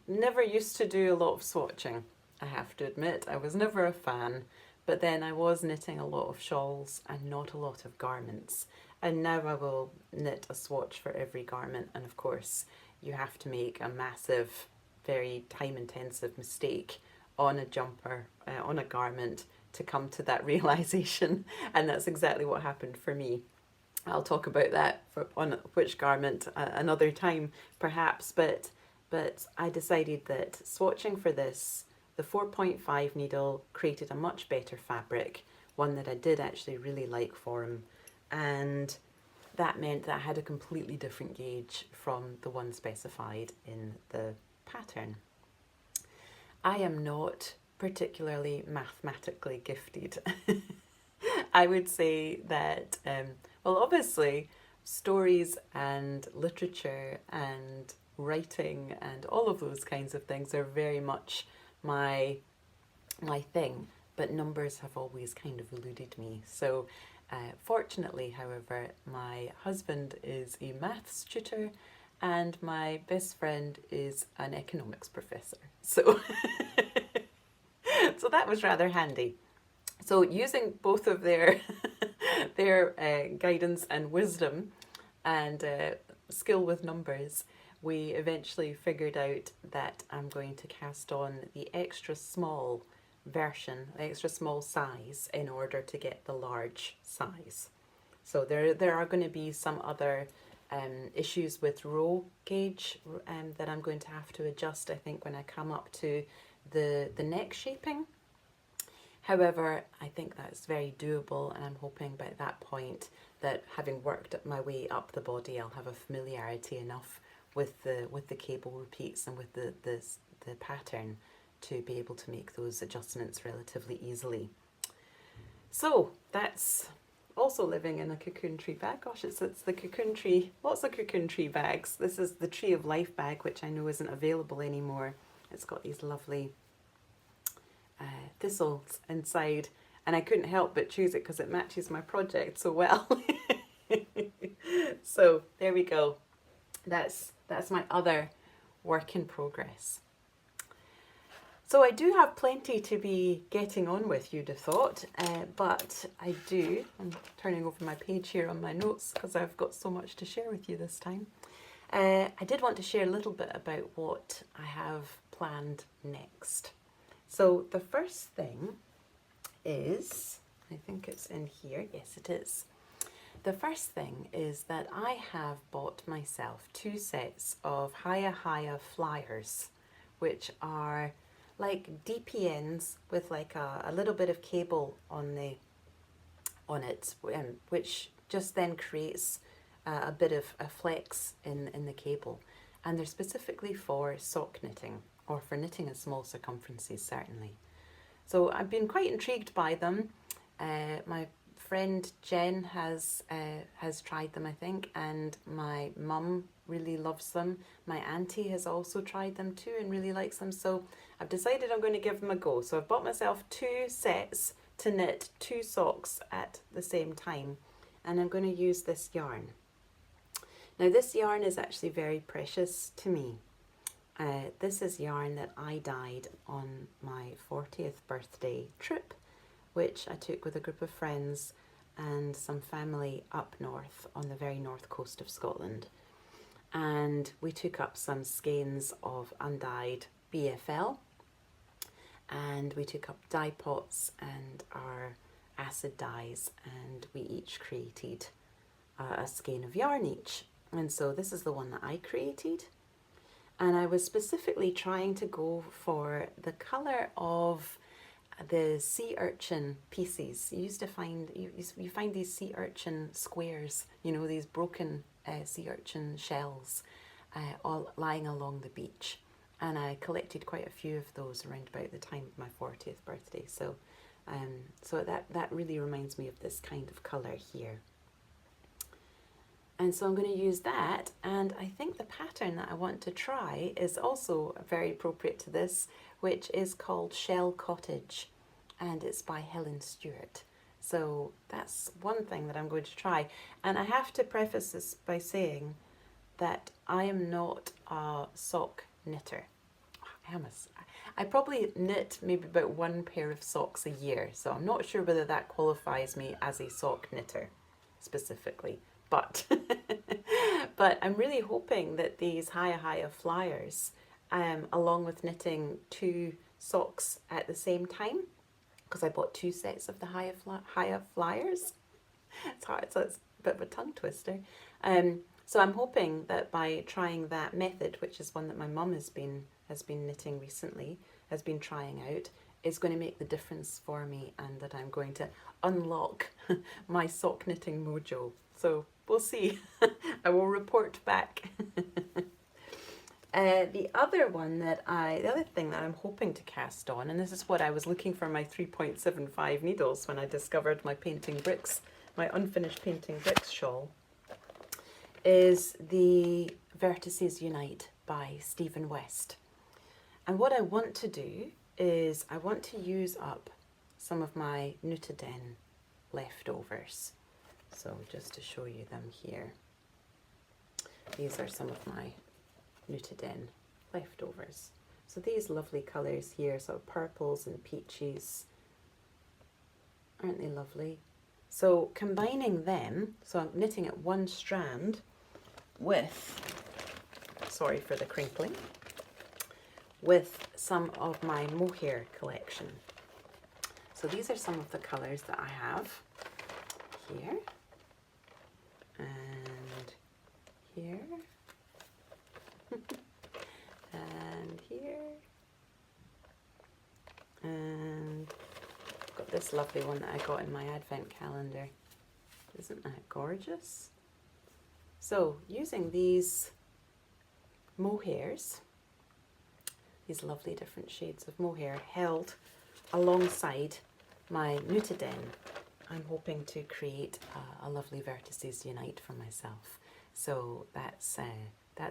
never used to do a lot of swatching, I have to admit. I was never a fan. But then I was knitting a lot of shawls and not a lot of garments. And now I will knit a swatch for every garment. And of course, you have to make a massive, very time-intensive mistake on a jumper, on a garment, to come to that realization. And that's exactly what happened for me. I'll talk about that on which garment another time, perhaps. But I decided that swatching for this, the 4.5 needle created a much better fabric, one that I did actually really like for him, and that meant that I had a completely different gauge from the one specified in the pattern. I am not particularly mathematically gifted. I would say that, well, obviously stories and literature and writing and all of those kinds of things are very much my thing, but numbers have always kind of eluded me. So fortunately, however, my husband is a maths tutor and my best friend is an economics professor. So so that was rather handy. So using both of their guidance and wisdom and skill with numbers, we eventually figured out that I'm going to cast on the extra small version, the extra small size, in order to get the large size. So there are going to be some other issues with row gauge that I'm going to have to adjust, I think, when I come up to the neck shaping. However, I think that's very doable, and I'm hoping by that point that, having worked my way up the body, I'll have a familiarity enough with the cable repeats and with the pattern to be able to make those adjustments relatively easily. So that's also living in a cocoon tree bag. Gosh, it's the cocoon tree, lots of cocoon tree bags. This is the Tree of Life bag, which I know isn't available anymore. It's got these lovely thistles inside, and I couldn't help but choose it because it matches my project so well. So there we go. That's my other work in progress. So I do have plenty to be getting on with, you'd have thought, but I'm turning over my page here on my notes because I've got so much to share with you this time. I did want to share a little bit about what I have planned next. So the first thing is, I think it's in here, yes it is. The first thing is that I have bought myself 2 sets of halfwrapkal, which are like DPNs with like a little bit of cable on it, which just then creates a bit of a flex in the cable. And they're specifically for sock knitting, or for knitting in small circumferences certainly. So I've been quite intrigued by them. My friend Jen has tried them, I think, and my mum really loves them. My auntie has also tried them too and really likes them. So I've decided I'm going to give them a go. So I've bought myself 2 sets to knit 2 socks at the same time, and I'm going to use this yarn. Now this yarn is actually very precious to me. This is yarn that I dyed on my 40th birthday trip, which I took with a group of friends and some family up north on the very north coast of Scotland. And we took up some skeins of undyed BFL, and we took up dye pots and our acid dyes, and we each created a skein of yarn each. And so this is the one that I created. And I was specifically trying to go for the colour of the sea urchin pieces. You used to find, you find these sea urchin squares, you know, these broken sea urchin shells all lying along the beach. And I collected quite a few of those around about the time of my 40th birthday. So, so that really reminds me of this kind of colour here. And so I'm going to use that, and I think the pattern that I want to try is also very appropriate to this, which is called Shell Cottage, and it's by Helen Stewart. So that's one thing that I'm going to try. And I have to preface this by saying that I am not a sock knitter. I probably knit maybe about 1 pair of socks a year, so I'm not sure whether that qualifies me as a sock knitter specifically. But but I'm really hoping that these Haya flyers, along with knitting 2 socks at the same time, because I bought 2 sets of the Haya flyers. It's hard, so it's a bit of a tongue twister. So I'm hoping that by trying that method, which is one that my mum has been knitting recently, has been trying out, is going to make the difference for me, and that I'm going to unlock my sock knitting mojo. So we'll see. I will report back. The other thing that I'm hoping to cast on, and this is what I was looking for my 3.75 needles when I discovered my painting bricks, my unfinished painting bricks shawl, is the Vertices Unite by Stephen West. And what I want to do is I want to use up some of my Nutiden leftovers. So just to show you them here, these are some of my Nutiden leftovers. So these lovely colours here, sort of purples and peaches, aren't they lovely? So combining them, so I'm knitting at 1 strand with, sorry for the crinkling, with some of my mohair collection. So these are some of the colours that I have here. And here, and here, and I've got this lovely one that I got in my advent calendar. Isn't that gorgeous? So using these mohairs, these lovely different shades of mohair held alongside my Nutiden, I'm hoping to create a lovely Vertices Unite for myself. So that's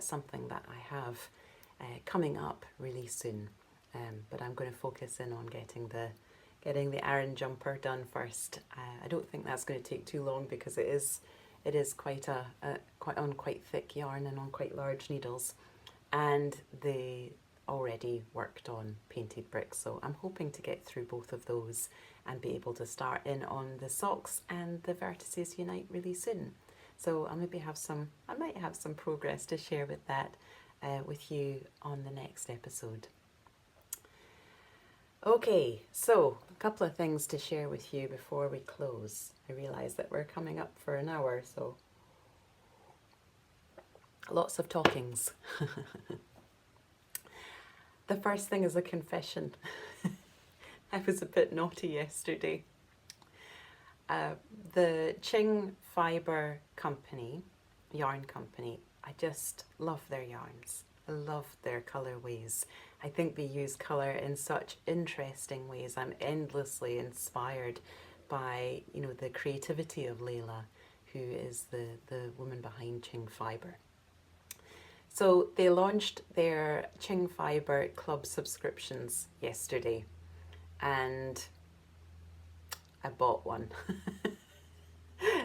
something that I have coming up really soon. But I'm going to focus in on getting the Aran jumper done first. I don't think that's going to take too long, because it is quite quite thick yarn and on quite large needles, and the already worked on painted bricks. So I'm hoping to get through both of those and be able to start in on the socks and the Vertices Unite really soon. So I might have some progress to share with that with you on the next episode. Okay, so a couple of things to share with you before we close. I realise that we're coming up for an hour, so lots of talkings. The first thing is a confession. I was a bit naughty yesterday. The Qing Fibre Company, yarn company, I just love their yarns. I love their colourways. I think they use colour in such interesting ways. I'm endlessly inspired by, you know, the creativity of Layla, who is the woman behind Qing Fibre. So they launched their Qing Fibre Club subscriptions yesterday, and I bought one.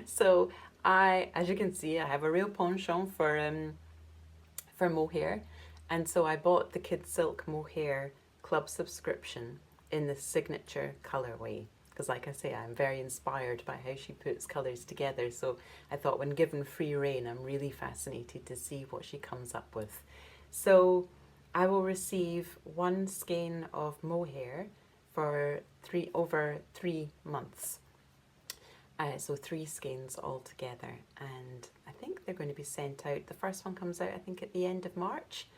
So as you can see, I have a real penchant for mohair, and so I bought the Kid Silk Mohair Club subscription in the signature colourway, because like I say, I'm very inspired by how she puts colours together. So I thought, when given free rein, I'm really fascinated to see what she comes up with. So I will receive one skein of mohair for over 3 months. So 3 skeins altogether, and I think they're going to be sent out. The first one comes out, I think, at the end of March.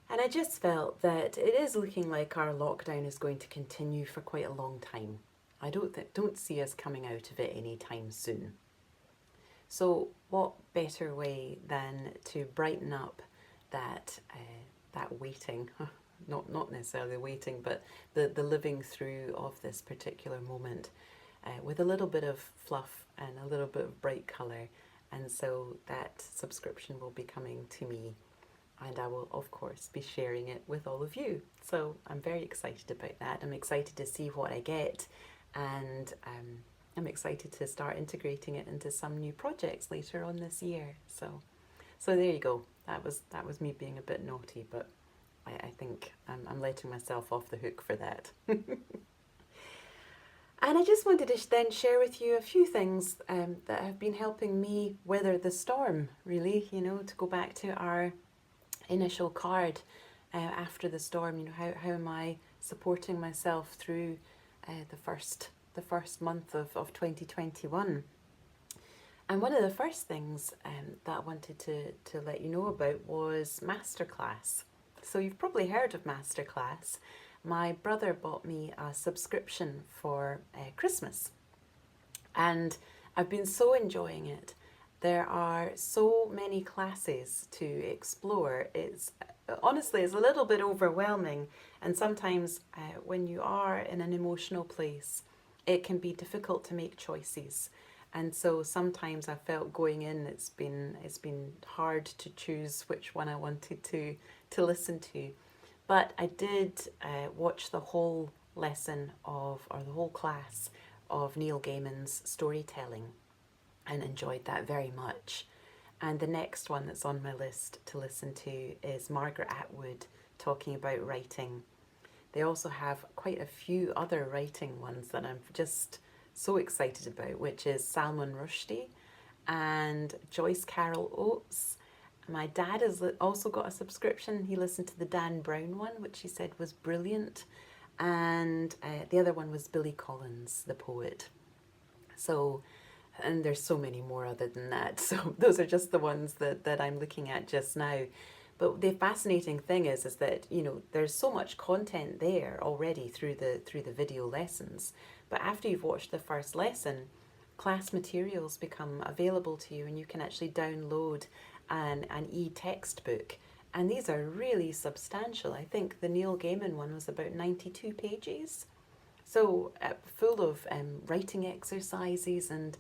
And I just felt that it is looking like our lockdown is going to continue for quite a long time. I don't see us coming out of it anytime soon. So what better way than to brighten up that waiting, not necessarily waiting, but the living through of this particular moment, with a little bit of fluff and a little bit of bright colour. And so that subscription will be coming to me, and I will of course be sharing it with all of you. So I'm very excited about that. I'm excited to see what I get, and I'm excited to start integrating it into some new projects later on this year. So there you go. That was me being a bit naughty, but I think I'm letting myself off the hook for that. And I just wanted to then share with you a few things that have been helping me weather the storm, really, you know, to go back to our initial card after the storm. You know, how am I supporting myself through the first month of 2021? And one of the first things that I wanted to let you know about was Masterclass. So you've probably heard of Masterclass. My brother bought me a subscription for Christmas, and I've been so enjoying it. There are so many classes to explore. It's honestly, it's a little bit overwhelming, and sometimes when you are in an emotional place, it can be difficult to make choices. And so sometimes I felt going in, it's been hard to choose which one I wanted to listen to. But I did watch the whole lesson or the whole class of Neil Gaiman's storytelling, and enjoyed that very much. And the next one that's on my list to listen to is Margaret Atwood talking about writing. They also have quite a few other writing ones that I'm just so excited about, which is Salman Rushdie and Joyce Carol Oates. My dad has also got a subscription. He listened to the Dan Brown one, which he said was brilliant. And the other one was Billy Collins, the poet. So, and there's so many more other than that. So those are just the ones that I'm looking at just now. But the fascinating thing is that, you know, there's so much content there already through the video lessons. But after you've watched the first lesson, class materials become available to you, and you can actually download an e-textbook, and these are really substantial. I think the Neil Gaiman one was about 92 pages, so full of writing exercises and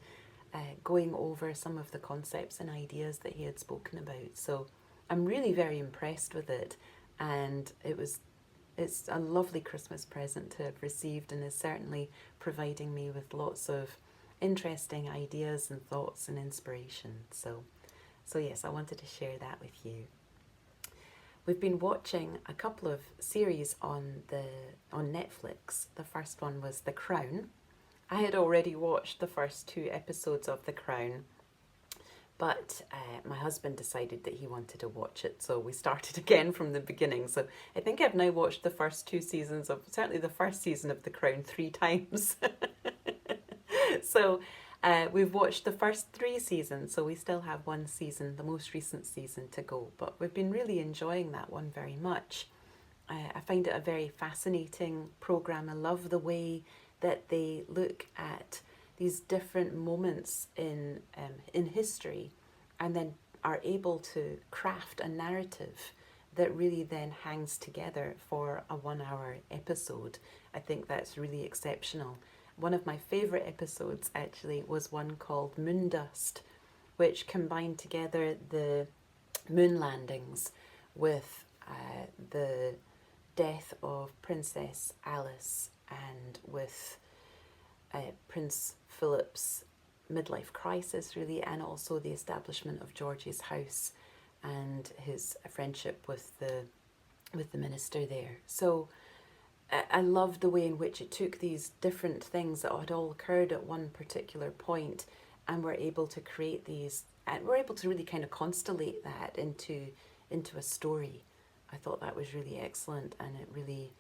going over some of the concepts and ideas that he had spoken about. So I'm really very impressed with it, and it's a lovely Christmas present to have received, and is certainly providing me with lots of interesting ideas and thoughts and inspiration. So yes, I wanted to share that with you. We've been watching a couple of series on Netflix. The first one was The Crown. I had already watched the first 2 episodes of The Crown, But my husband decided that he wanted to watch it, so we started again from the beginning. So I think I've now watched the first 2 seasons of, certainly the first season of The Crown 3 times. So we've watched the first 3 seasons, so we still have 1 season, the most recent season, to go. But we've been really enjoying that one very much. I find it a very fascinating programme. I love the way that they look at these different moments in history, and then are able to craft a narrative that really then hangs together for a 1-hour episode. I think that's really exceptional. One of my favourite episodes actually was one called Moondust, which combined together the moon landings with the death of Princess Alice, and with Prince Philip's midlife crisis, really, and also the establishment of George's house and his friendship with the minister there. So I loved the way in which it took these different things that had all occurred at one particular point, and were able to create these, and we're able to really kind of constellate that into a story. I thought that was really excellent, and it really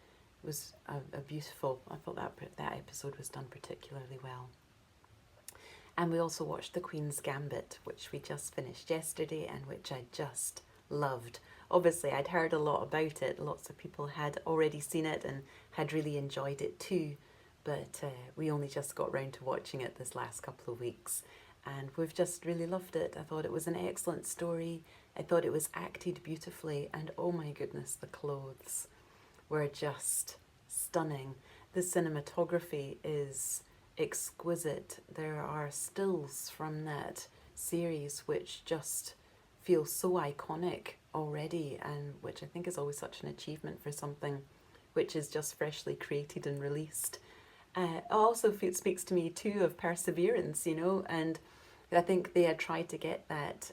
was a beautiful, I thought that episode was done particularly well. And we also watched The Queen's Gambit, which we just finished yesterday, and which I just loved. Obviously, I'd heard a lot about it. Lots of people had already seen it and had really enjoyed it too, but we only just got round to watching it this last couple of weeks, and we've just really loved it. I thought it was an excellent story. I thought it was acted beautifully, and oh my goodness, the clothes were just stunning. The cinematography is exquisite. There are stills from that series which just feel so iconic already, and which I think is always such an achievement for something which is just freshly created and released. It also speaks to me too of perseverance, you know, and I think they had tried to get that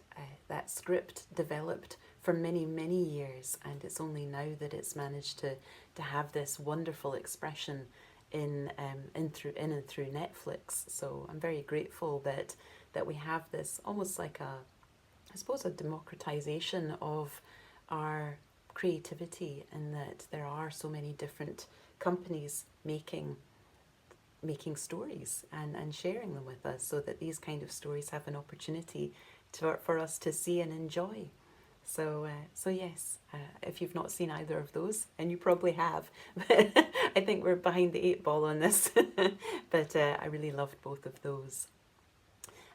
script developed for many, many years, and it's only now that it's managed to have this wonderful expression in and through Netflix. So I'm very grateful that we have this almost like I suppose a democratization of our creativity, and that there are so many different companies making stories and sharing them with us, so that these kind of stories have an opportunity for us to see and enjoy. So yes, if you've not seen either of those, and you probably have, but I think we're behind the 8 ball on this, but I really loved both of those.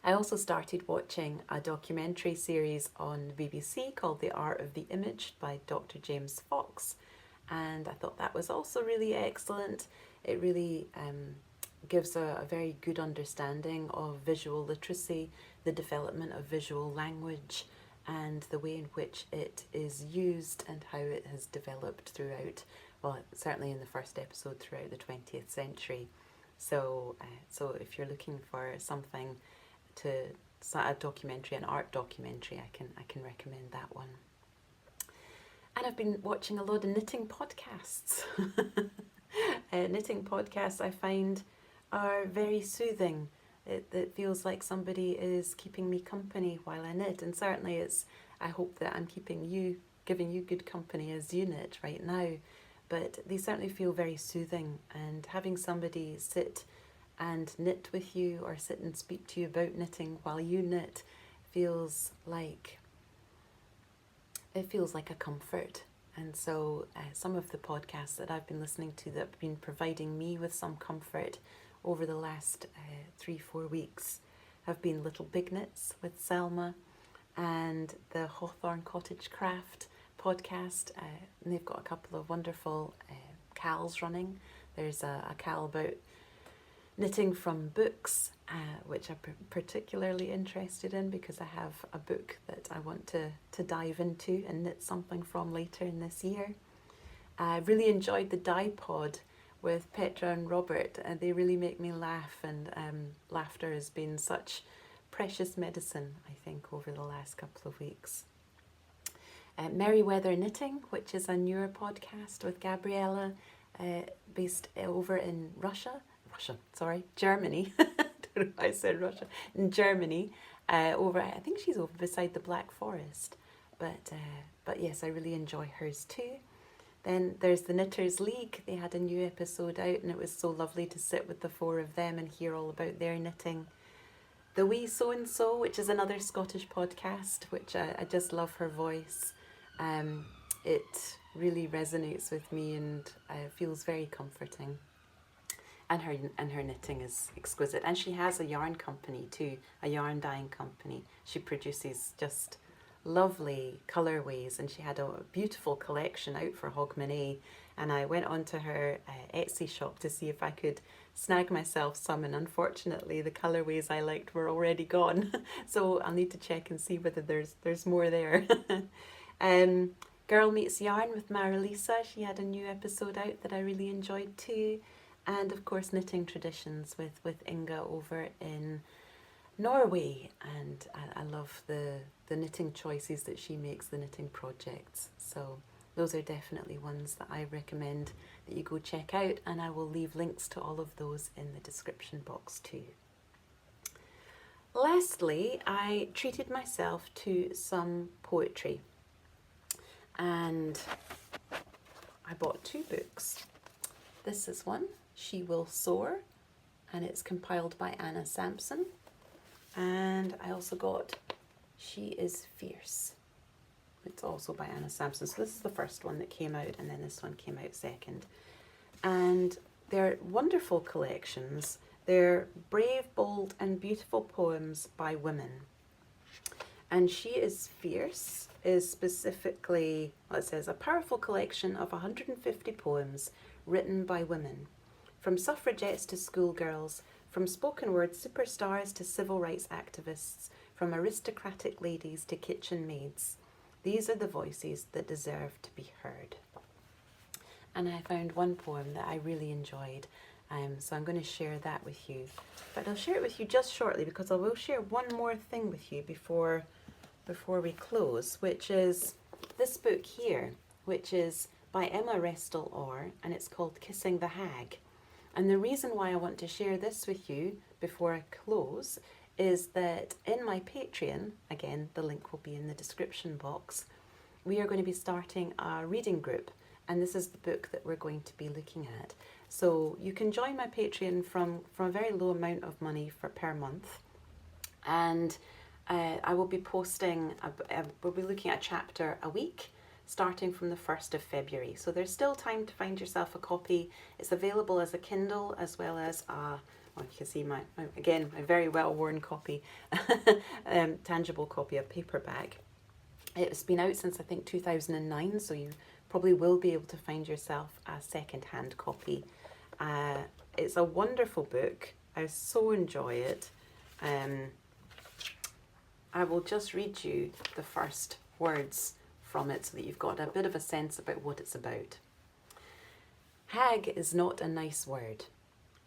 I also started watching a documentary series on the BBC called The Art of the Image by Dr. James Fox, and I thought that was also really excellent. It really gives a very good understanding of visual literacy, the development of visual language, and the way in which it is used and how it has developed throughout, well, certainly in the first episode, throughout the 20th century. So if you're looking for something a documentary, an art documentary, I can recommend that one. And I've been watching a lot of knitting podcasts. Knitting podcasts I find are very soothing. It feels like somebody is keeping me company while I knit, and certainly I hope that I'm giving you good company as you knit right now, but they certainly feel very soothing, and having somebody sit and knit with you, or sit and speak to you about knitting while you knit, feels like a comfort. And so some of the podcasts that I've been listening to that have been providing me with some comfort over the last 3-4 weeks have been Little Big Knits with Selma, and the Hawthorne Cottage Craft podcast, and they've got a couple of wonderful cals running. There's a cal about knitting from books, which I'm particularly interested in, because I have a book that I want to dive into and knit something from later in this year. I really enjoyed the Dye Pod with Petra and Robert, and they really make me laugh, and laughter has been such precious medicine, I think, over the last couple of weeks. Merryweather Knitting, which is a newer podcast with Gabriella, based over in Germany. I don't know why I said Russia. In Germany, over, I think she's over beside the Black Forest. But yes, I really enjoy hers too. Then there's the Knitters League. They had a new episode out and it was so lovely to sit with the four of them and hear all about their knitting. The Wee So-and-So, which is another Scottish podcast, which I just love her voice. It really resonates with me and feels very comforting. And her knitting is exquisite. And she has a yarn company too, a yarn dyeing company. She produces just lovely colourways and she had a beautiful collection out for Hogmanay, and I went onto her Etsy shop to see if I could snag myself some, and unfortunately the colourways I liked were already gone. So I'll need to check and see whether there's more there. Girl Meets Yarn with Marilisa, she had a new episode out that I really enjoyed too. And of course Knitting Traditions with Inga over in Norway, and I love the knitting choices that she makes, the knitting projects. So those are definitely ones that I recommend that you go check out, and I will leave links to all of those in the description box too. Lastly, I treated myself to some poetry, and I bought 2 books. This is one, She Will Soar, and it's compiled by Ana Sampson. And I also got She Is Fierce. It's also by Ana Sampson. So this is the first one that came out, and then this one came out second. And they're wonderful collections. They're brave, bold, and beautiful poems by women. And She Is Fierce is specifically, well, it says, a powerful collection of 150 poems written by women, from suffragettes to schoolgirls, from spoken word superstars to civil rights activists, from aristocratic ladies to kitchen maids. These are the voices that deserve to be heard. And I found one poem that I really enjoyed, so I'm going to share that with you. But I'll share it with you just shortly, because I will share one more thing with you before we close, which is this book here, which is by Emma Restel Orr, and it's called Kissing the Hag. And the reason why I want to share this with you before I close is that in my Patreon, again, the link will be in the description box, we are going to be starting a reading group, and this is the book that we're going to be looking at. So you can join my Patreon from a very low amount of money per month, and I will be posting, we'll be looking at a chapter a week, starting from the 1st of February. So there's still time to find yourself a copy. It's available as a Kindle as well as well, you can see my very well-worn copy, tangible copy of paperback. It's been out since I think 2009, so you probably will be able to find yourself a second-hand copy. It's a wonderful book. I so enjoy it. I will just read you the first words from it so that you've got a bit of a sense about what it's about. Hag is not a nice word.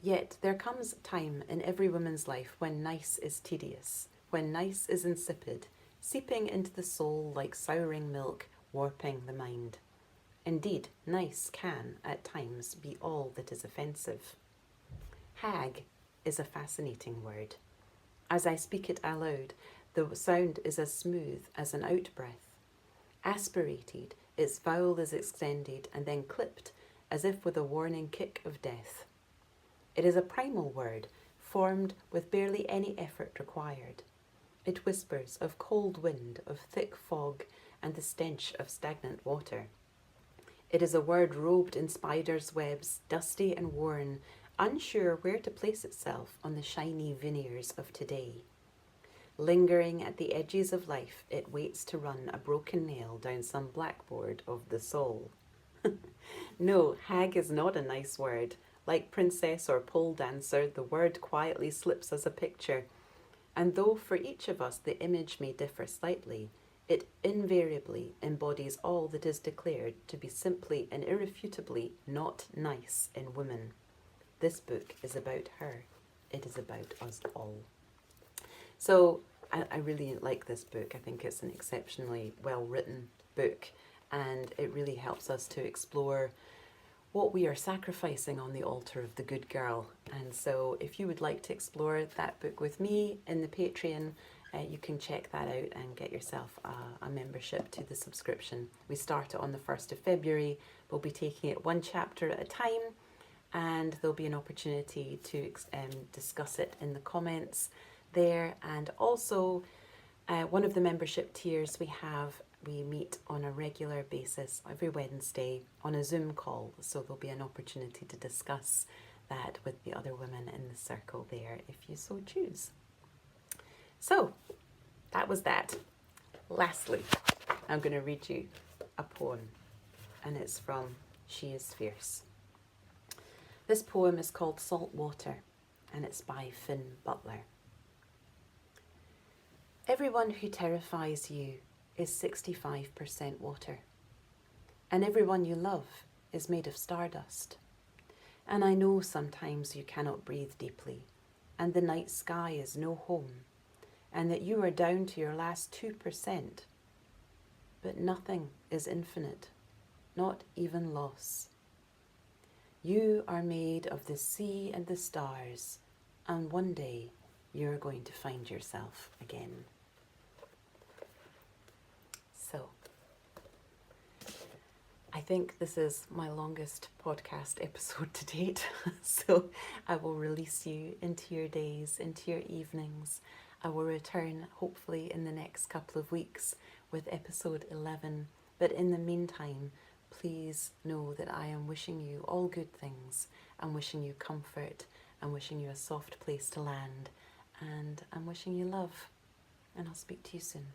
Yet there comes a time in every woman's life when nice is tedious, when nice is insipid, seeping into the soul like souring milk, warping the mind. Indeed, nice can, at times, be all that is offensive. Hag is a fascinating word. As I speak it aloud, the sound is as smooth as an out-breath. Aspirated, its vowel is extended and then clipped as if with a warning kick of death. It is a primal word, formed with barely any effort required. It whispers of cold wind, of thick fog, and the stench of stagnant water. It is a word robed in spiders' webs, dusty and worn, unsure where to place itself on the shiny veneers of today. Lingering at the edges of life, it waits to run a broken nail down some blackboard of the soul. No, hag is not a nice word. Like princess or pole dancer, the word quietly slips as a picture. And though for each of us the image may differ slightly, it invariably embodies all that is declared to be simply and irrefutably not nice in women. This book is about her. It is about us all. So I really like this book. I think it's an exceptionally well-written book, and it really helps us to explore what we are sacrificing on the altar of the good girl. And so if you would like to explore that book with me in the Patreon, you can check that out and get yourself a membership to the subscription. We start it on the 1st of February. We'll be taking it one chapter at a time, and there'll be an opportunity to discuss it in the comments there. And also, one of the membership tiers we meet on a regular basis every Wednesday on a Zoom call, so there'll be an opportunity to discuss that with the other women in the circle there if you so choose. So that was that. Lastly, I'm going to read you a poem, and it's from She Is Fierce. This poem is called Saltwater, and it's by Finn Butler. Everyone who terrifies you is 65% water, and everyone you love is made of stardust. And I know sometimes you cannot breathe deeply, and the night sky is no home, and that you are down to your last 2%. But nothing is infinite, not even loss. You are made of the sea and the stars, and one day you're going to find yourself again. So, I think this is my longest podcast episode to date, so I will release you into your days, into your evenings. I will return hopefully in the next couple of weeks with episode 11, but in the meantime, please know that I am wishing you all good things. I'm wishing you comfort, I'm wishing you a soft place to land, and I'm wishing you love, and I'll speak to you soon.